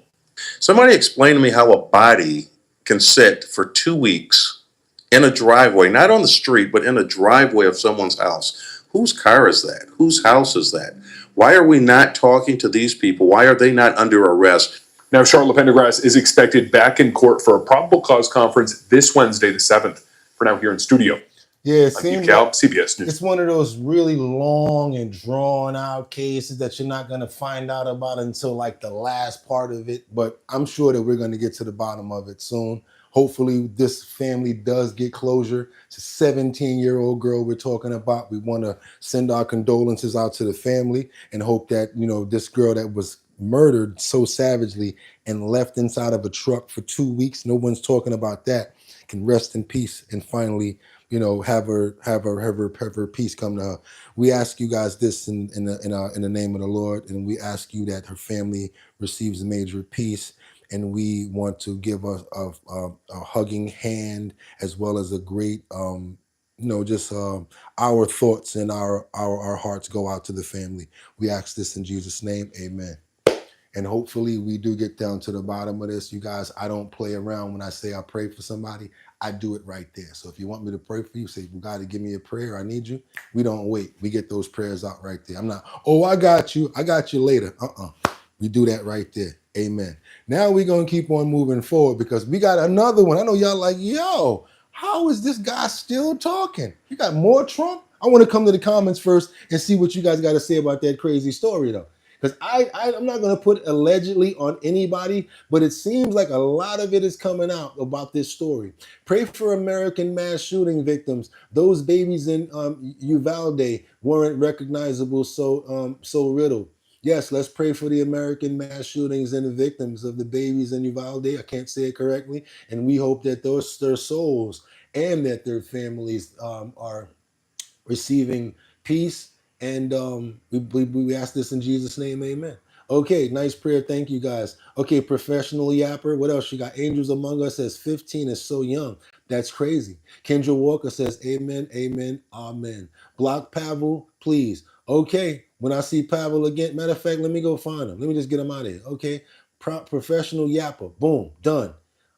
Somebody explain to me how a body can sit for 2 weeks in a driveway, not on the street, but in a driveway of someone's house. Whose car is that? Whose house is that? Why are we not talking to these people? Why are they not under arrest? Now, Charlotte Pendergrass is expected back in court for a probable cause conference this Wednesday, the 7th. For now, here in studio. Yeah, it I'm seems Cal, like CBS News. it's one of those really long and drawn out cases that you're not going to find out about until like the last part of it. But I'm sure that we're going to get to the bottom of it soon. Hopefully this family does get closure. It's a 17-year-old girl we're talking about. We want to send our condolences out to the family and hope that, this girl that was murdered so savagely and left inside of a truck for 2 weeks, no one's talking about that, can rest in peace and finally, have her peace come to her. We ask you guys this in the name of the Lord, and we ask you that her family receives major peace. And we want to give a hugging hand as well as a great, our thoughts and our hearts go out to the family. We ask this in Jesus' name, amen. And hopefully we do get down to the bottom of this. You guys, I don't play around when I say I pray for somebody. I do it right there. So if you want me to pray for you, say, well, God, give me a prayer. I need you. We don't wait. We get those prayers out right there. I'm not, oh, I got you later. We do that right there. Amen. Now we're going to keep on moving forward because we got another one. I know y'all like, yo, how is this guy still talking? You got more Trump? I want to come to the comments first and see what you guys got to say about that crazy story, though. Because I'm not going to put allegedly on anybody, but it seems like a lot of it is coming out about this story. Pray for American mass shooting victims. Those babies in Uvalde weren't recognizable, so riddled. Yes, let's pray for the American mass shootings and the victims of the babies in Uvalde. I can't say it correctly. And we hope that their souls and that their families are receiving peace. And we ask this in Jesus' name, amen. Okay, nice prayer. Thank you, guys. Okay, professional yapper. What else you got? Angels Among Us says 15 is so young. That's crazy. Kendra Walker says amen, amen, amen. Block Pavel, please. Okay, when I see Pavel again, matter of fact, let me go find him. Let me just get him out of here. Okay, professional yapper. Boom, done.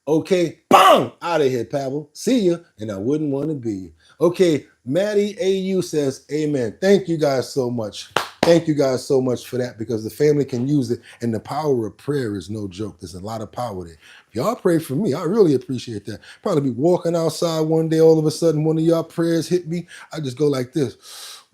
Okay, bang, out of here, Pavel. See ya, and I wouldn't want to be you. Okay, Maddie AU says, amen. Thank you guys so much. Thank you guys so much for that because the family can use it, and the power of prayer is no joke. There's a lot of power there. If y'all pray for me, I really appreciate that. Probably be walking outside one day, all of a sudden one of y'all prayers hit me. I just go like this.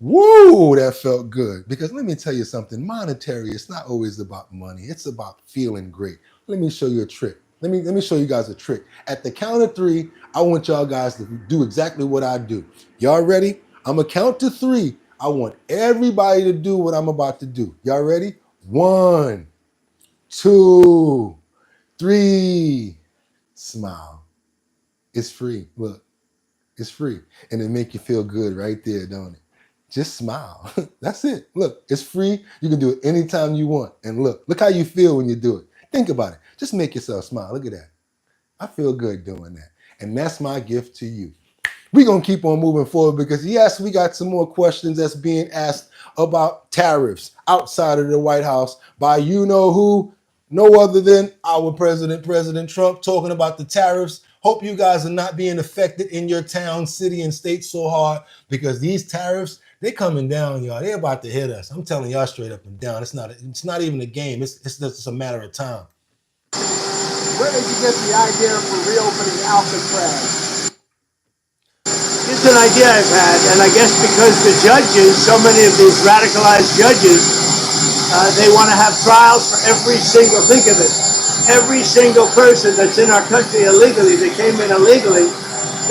Woo, that felt good. Because let me tell you something, monetary, it's not always about money. It's about feeling great. Let me show you a trick. Let me show you guys a trick. At the count of 3, I want y'all guys to do exactly what I do. Y'all ready? I'm gonna count to 3. I want everybody to do what I'm about to do. Y'all ready? 1, 2, 3. Smile. It's free. Look, it's free. And it make you feel good right there, don't it? Just smile. That's it. Look, it's free. You can do it anytime you want. And look how you feel when you do it. Think about it. Just make yourself smile. Look at that. I feel good doing that. And that's my gift to you. We're going to keep on moving forward because, yes, we got some more questions that's being asked about tariffs outside of the White House by you-know-who, no other than our president, President Trump, talking about the tariffs. Hope you guys are not being affected in your town, city, and state so hard because these tariffs, they coming down, y'all. They're about to hit us. I'm telling y'all straight up and down. It's not even a game. It's just a matter of time. Where did you get the idea for reopening Alcatraz? It's an idea I've had, and I guess because the judges, so many of these radicalized judges, they want to have trials for every single, think of it, every single person that's in our country illegally, that came in illegally,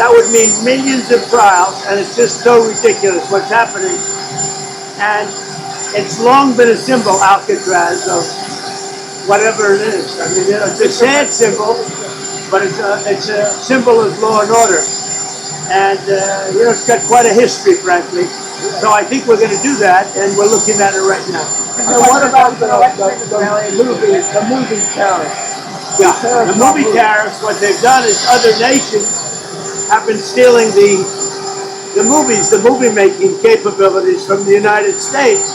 that would mean millions of trials, and it's just so ridiculous what's happening. And it's long been a symbol, Alcatraz, of whatever it is. I mean, it's a sad symbol, but it's a symbol of law and order. And, it's got quite a history, frankly. So I think we're going to do that, and we're looking at it right now. And what about the movie tariffs? Yeah, the movie tariffs, what they've done is other nations have been stealing the movies, the movie-making capabilities from the United States.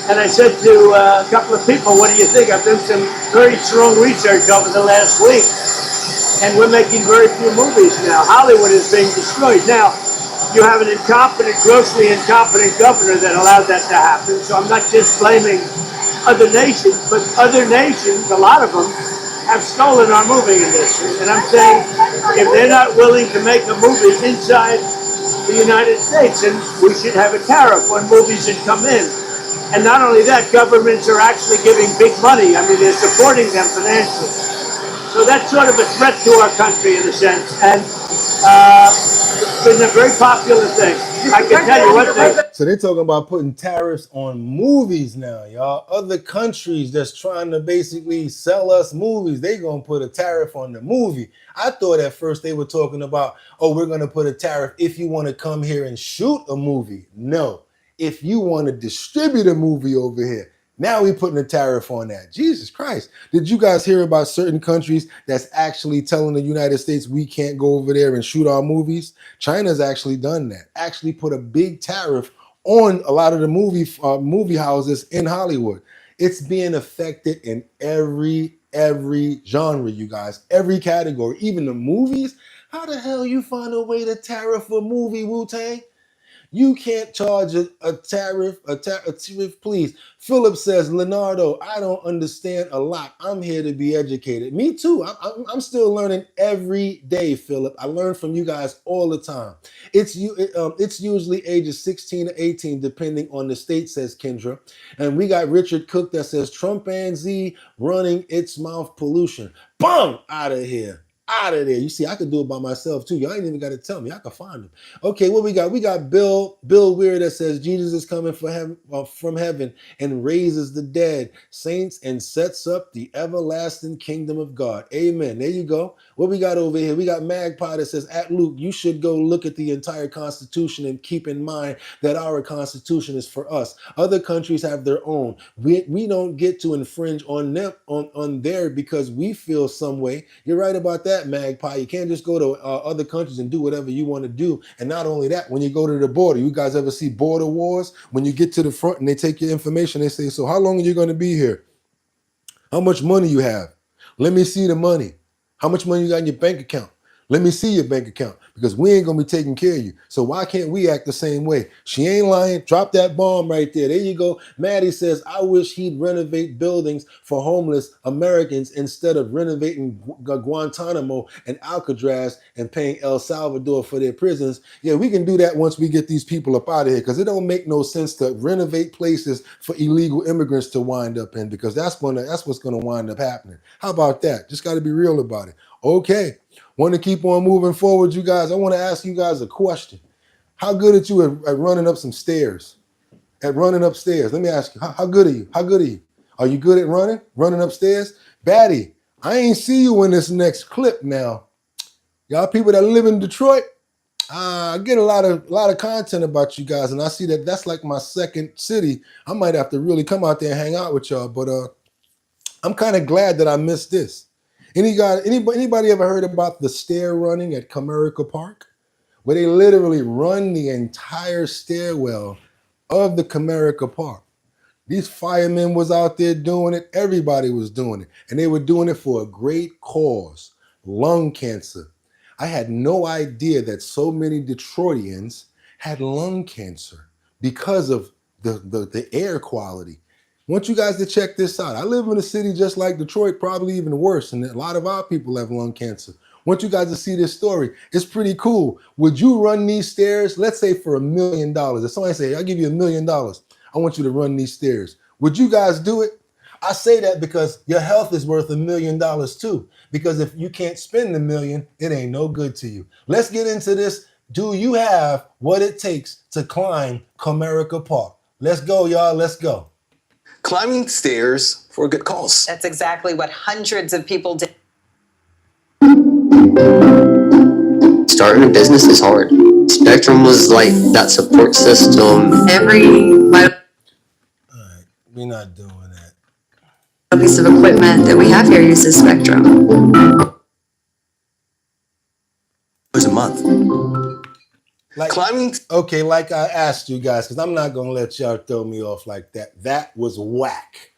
And I said to a couple of people, what do you think? I've done some very strong research over the last week. And we're making very few movies now. Hollywood is being destroyed. Now, you have an grossly incompetent governor that allowed that to happen. So I'm not just blaming other nations, but other nations, a lot of them, have stolen our movie industry. And I'm saying, if they're not willing to make a movie inside the United States, then we should have a tariff on movies that come in. And not only that, governments are actually giving big money. I mean, they're supporting them financially. So that's sort of a threat to our country in a sense. And It's been a very popular thing. I can tell you one thing. So they're talking about putting tariffs on movies now, y'all. Other countries that's trying to basically sell us movies, they gonna put a tariff on the movie. I thought at first they were talking about, oh, we're gonna put a tariff if you want to come here and shoot a movie. No, if you want to distribute a movie over here. Now we're putting a tariff on that. Jesus Christ. Did you guys hear about certain countries that's actually telling the United States we can't go over there and shoot our movies? China's actually done that. Actually put a big tariff on a lot of the movie houses in Hollywood. It's being affected in every genre, you guys. Every category. Even the movies. How the hell you find a way to tariff a movie, Wu-Tang? You can't charge a tariff, please. Philip says, Leonardo, I don't understand a lot. I'm here to be educated. Me too. I'm still learning every day, Philip. I learn from you guys all the time. It's usually ages 16 to 18, depending on the state, says Kendra. And we got Richard Cook that says, Trumpanzee running its mouth pollution. Boom! Out of here. Out of there. You see, I could do it by myself too. Y'all ain't even got to tell me. I can find them. Okay, what we got? We got Bill Weir that says Jesus is coming from heaven and raises the dead, saints, and sets up the everlasting kingdom of God. Amen. There you go. What we got over here? We got Magpie that says, at Luke, you should go look at the entire Constitution and keep in mind that our Constitution is for us. Other countries have their own. We don't get to infringe on them on there because we feel some way. You're right about that, Magpie. You can't just go to other countries and do whatever you want to do. And not only that, when you go to the border, you guys ever see border wars? When you get to the front and they take your information, they say, so how long are you going to be here? How much money you have? Let me see the money. How much money you got in your bank account? Let me see your bank account, because we ain't going to be taking care of you. So why can't we act the same way? She ain't lying. Drop that bomb right there. There you go. Maddie says, I wish he'd renovate buildings for homeless Americans instead of renovating Guantanamo and Alcatraz and paying El Salvador for their prisons. Yeah, we can do that once we get these people up out of here, because it don't make no sense to renovate places for illegal immigrants to wind up in, because that's what's going to wind up happening. How about that? Just got to be real about it. Okay. Want to keep on moving forward, you guys. I want to ask you guys a question. How good are you at running up some stairs? At running upstairs? Let me ask you, how good are you? How good are you? Are you good at running upstairs? Batty, I ain't see you in this next clip now. Y'all people that live in Detroit, I get a lot of content about you guys, and I see that that's like my second city. I might have to really come out there and hang out with y'all, but I'm kind of glad that I missed this. Anybody ever heard about the stair running at Comerica Park? Where they literally run the entire stairwell of the Comerica Park. These firemen was out there doing it. Everybody was doing it. And they were doing it for a great cause, lung cancer. I had no idea that so many Detroitians had lung cancer because of the air quality. I want you guys to check this out. I live in a city just like Detroit, probably even worse, and a lot of our people have lung cancer. I want you guys to see this story. It's pretty cool. Would you run these stairs, let's say for $1 million? If somebody say, I'll give you $1 million, I want you to run these stairs. Would you guys do it? I say that because your health is worth $1 million too. Because if you can't spend $1 million, it ain't no good to you. Let's get into this. Do you have what it takes to climb Comerica Park? Let's go, y'all. Let's go. Climbing stairs for a good cause. That's exactly what hundreds of people did. Starting a business is hard. Spectrum was like that support system. We're not doing that. A piece of equipment that we have here uses Spectrum. A month. Like climbing. Okay, like I asked you guys, because I'm not going to let y'all throw me off like that. That was whack.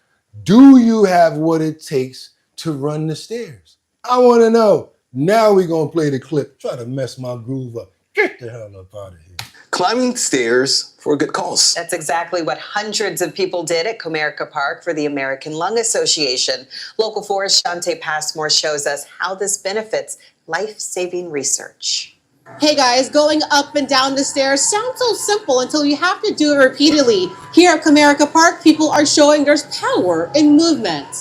Do you have what it takes to run the stairs? I want to know. Now we're going to play the clip. Try to mess my groove up. Get the hell up out of here. Climbing stairs for a good cause. That's exactly what hundreds of people did at Comerica Park for the American Lung Association. Local 4's Shante Passmore shows us how this benefits life-saving research. Hey guys, going up and down the stairs sounds so simple until you have to do it repeatedly. Here at Comerica Park, people are showing there's power in movement.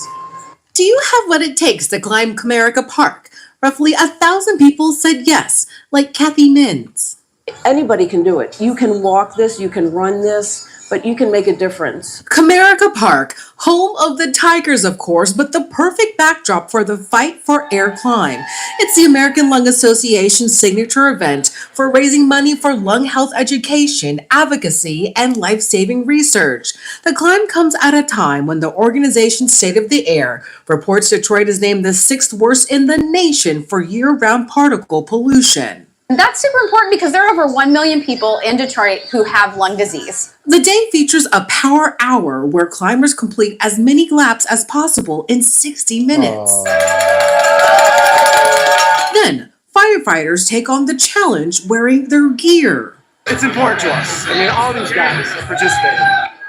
Do you have what it takes to climb Comerica Park? Roughly 1,000 people said yes, like Kathy Mins. Anybody can do it. You can walk this, you can run this, but you can make a difference. Comerica Park, home of the Tigers, of course, but the perfect backdrop for the fight for air climb. It's the American Lung Association's signature event for raising money for lung health education, advocacy, and life-saving research. The climb comes at a time when the organization's State of the Air reports Detroit is named the 6th worst in the nation for year-round particle pollution. And that's super important because there are over 1 million people in Detroit who have lung disease. The day features a power hour where climbers complete as many laps as possible in 60 minutes. Then, firefighters take on the challenge wearing their gear. It's important to us. I mean, all these guys participate.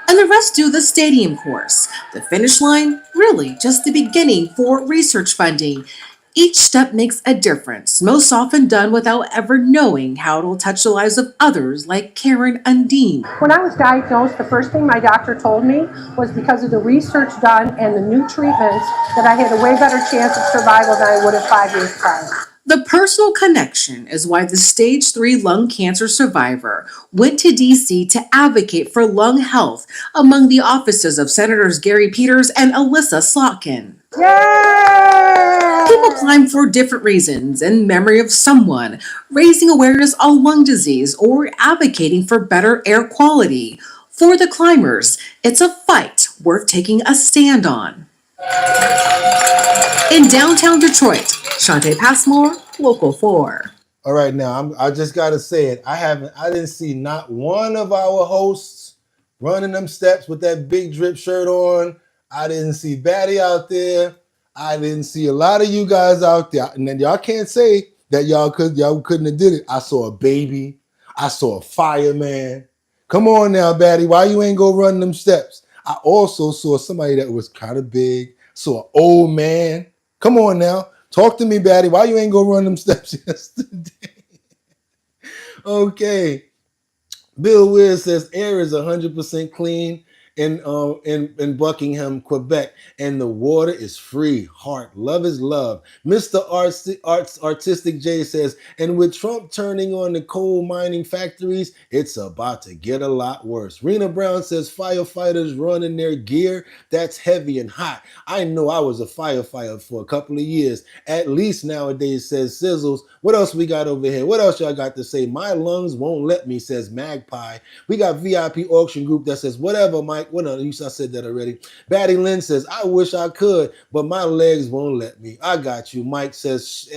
And the rest do the stadium course. The finish line, really just the beginning for research funding. Each step makes a difference, most often done without ever knowing how it'll touch the lives of others like Karen Undine. When I was diagnosed, the first thing my doctor told me was because of the research done and the new treatments that I had a way better chance of survival than I would have 5 years prior. The personal connection is why the stage 3 lung cancer survivor went to D.C. to advocate for lung health among the offices of Senators Gary Peters and Alyssa Slotkin. Yay! People climb for different reasons in memory of someone, raising awareness on lung disease, or advocating for better air quality. For the climbers, it's a fight worth taking a stand on. In downtown Detroit, Shantae Passmore, Local 4. All right, now I just gotta say it. I didn't see not one of our hosts running them steps with that big drip shirt on. I didn't see Batty out there. I didn't see a lot of you guys out there. And then y'all can't say that y'all couldn't have did it. I saw a baby. I saw a fireman. Come on now, Batty. Why you ain't go run them steps? I also saw somebody that was kind of big. Saw an old man. Come on now. Talk to me, Batty. Why you ain't go run them steps yesterday? Okay. Bill Weir says air is 100% clean in Buckingham, Quebec, and the water is free. Heart, love is love. Mr. Artistic J says, and with Trump turning on the coal mining factories, it's about to get a lot worse. Rena Brown says, firefighters running their gear, that's heavy and hot. I know I was a firefighter for a couple of years, at least nowadays, says Sizzles. What else we got over here? What else y'all got to say? My lungs won't let me, says Magpie. We got VIP Auction Group that says, whatever, Mike. Well, no, I said that already. Batty Lynn says, I wish I could, but my legs won't let me. I got you. Mike says,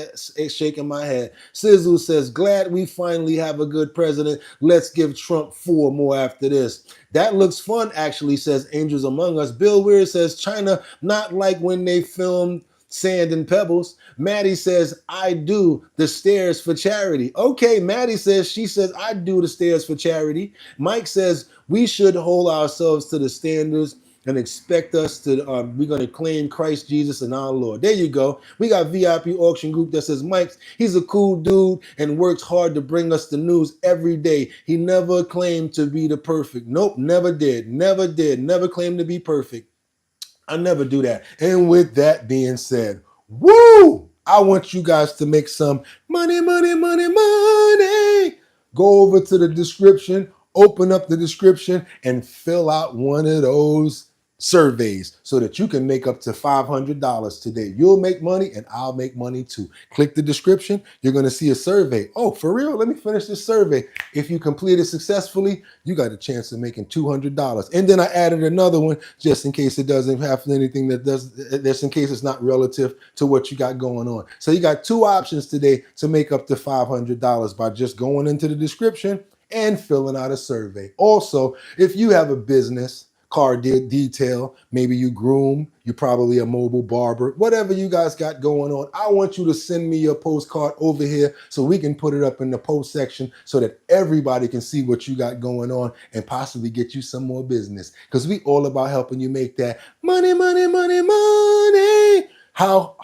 shaking my head. Sizzle says, glad we finally have a good president. Let's give Trump 4 more after this. That looks fun, actually, says Angels Among Us. Bill Weir says, China, not like when they filmed Sand and Pebbles. Maddie says, I do the stairs for charity. Okay, Maddie says, she says, I do the stairs for charity. Mike says, we should hold ourselves to the standards and expect us to, we're going to claim Christ Jesus and our Lord. There you go. We got VIP Auction Group that says, Mike, he's a cool dude and works hard to bring us the news every day. He never claimed to be the perfect. Nope, never did. Never did. Never claimed to be perfect. I never do that. And with that being said, woo! I want you guys to make some money, money, money, money. Go over to the description, open up the description, and fill out one of those surveys so that you can make up to $500 today. You'll make money and I'll make money too. Click the description. You're going to see a survey. Oh, for real? Let me finish this survey. If you complete it successfully, you got a chance of making $200. And then I added another one just in case it doesn't have anything that does, just in case it's not relative to what you got going on. So you got 2 options today to make up to $500 by just going into the description and filling out a survey. Also, if you have a business, car detail, maybe you groom, you're probably a mobile barber, whatever you guys got going on, I want you to send me your postcard over here so we can put it up in the post section so that everybody can see what you got going on and possibly get you some more business. Because we all about helping you make that money, money, money, money. How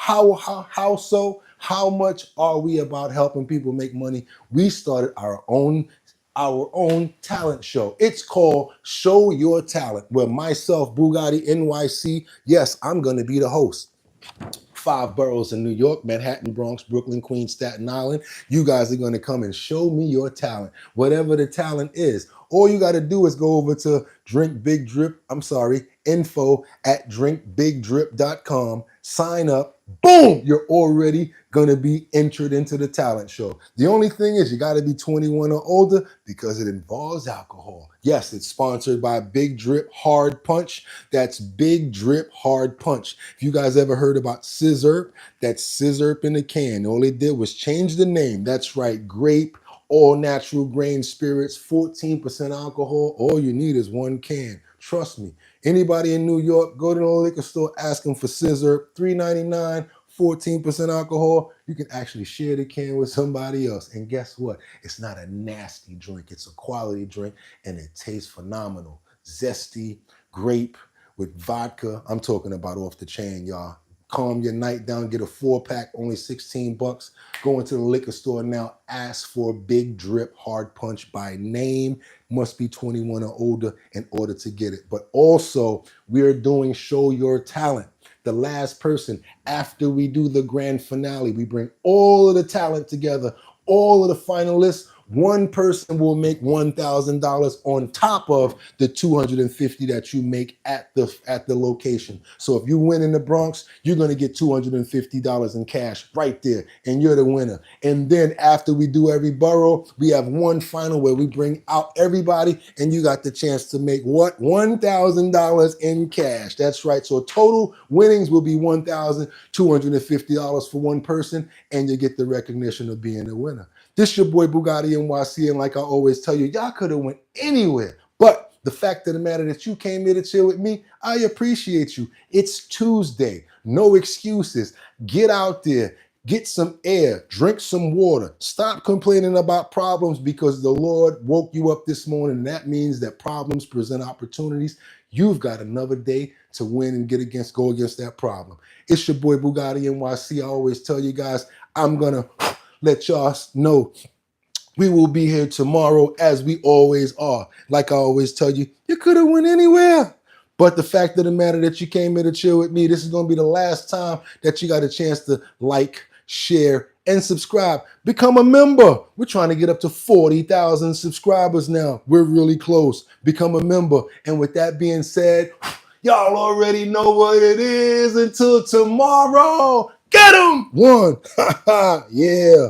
so? How much are we about helping people make money? We started our own talent show. It's called Show Your Talent, where myself, BOOGOTTINYC, yes, I'm going to be the host. 5 boroughs in New York, Manhattan, Bronx, Brooklyn, Queens, Staten Island. You guys are going to come and show me your talent, whatever the talent is. All you got to do is go over to info at drinkbigdrip.com, sign up, boom, you're already going to be entered into the talent show. The only thing is you got to be 21 or older because it involves alcohol. Yes, it's sponsored by Big Drip Hard Punch. That's Big Drip Hard Punch. If you guys ever heard about Scissor, that's Scissor in a can. All they did was change the name. That's right, grape, all natural grain spirits, 14% alcohol. All you need is 1 can. Trust me. Anybody in New York, go to the liquor store, ask them for Scissor, $3.99, 14% alcohol. You can actually share the can with somebody else. And guess what? It's not a nasty drink. It's a quality drink, and it tastes phenomenal. Zesty, grape with vodka. I'm talking about off the chain, y'all. Calm your night down, get a 4-pack, only $16. Go into the liquor store now, ask for Big Drip Hard Punch by name. Must be 21 or older in order to get it. But also, we're doing Show Your Talent. The last person, after we do the grand finale, we bring all of the talent together, all of the finalists. One person will make $1,000 on top of the $250 that you make at the location. So if you win in the Bronx, you're going to get $250 in cash right there, and you're the winner. And then after we do every borough, we have one final where we bring out everybody, and you got the chance to make what? $1,000 in cash. That's right. So total winnings will be $1,250 for one person, and you get the recognition of being a winner. This your boy BOOGOTTINYC, and like I always tell you, y'all could have went anywhere. But the fact of the matter that you came here to chill with me, I appreciate you. It's Tuesday. No excuses. Get out there. Get some air. Drink some water. Stop complaining about problems because the Lord woke you up this morning, and that means that problems present opportunities. You've got another day to win and go against that problem. It's your boy BOOGOTTINYC. I always tell you guys, I'm going to let y'all know we will be here tomorrow as we always are. Like I always tell you, you could have went anywhere. But the fact of the matter that you came here to chill with me, this is going to be the last time that you got a chance to like, share, and subscribe. Become a member. We're trying to get up to 40,000 subscribers now. We're really close. Become a member. And with that being said, y'all already know what it is. Until tomorrow, get 'em! 1. Yeah.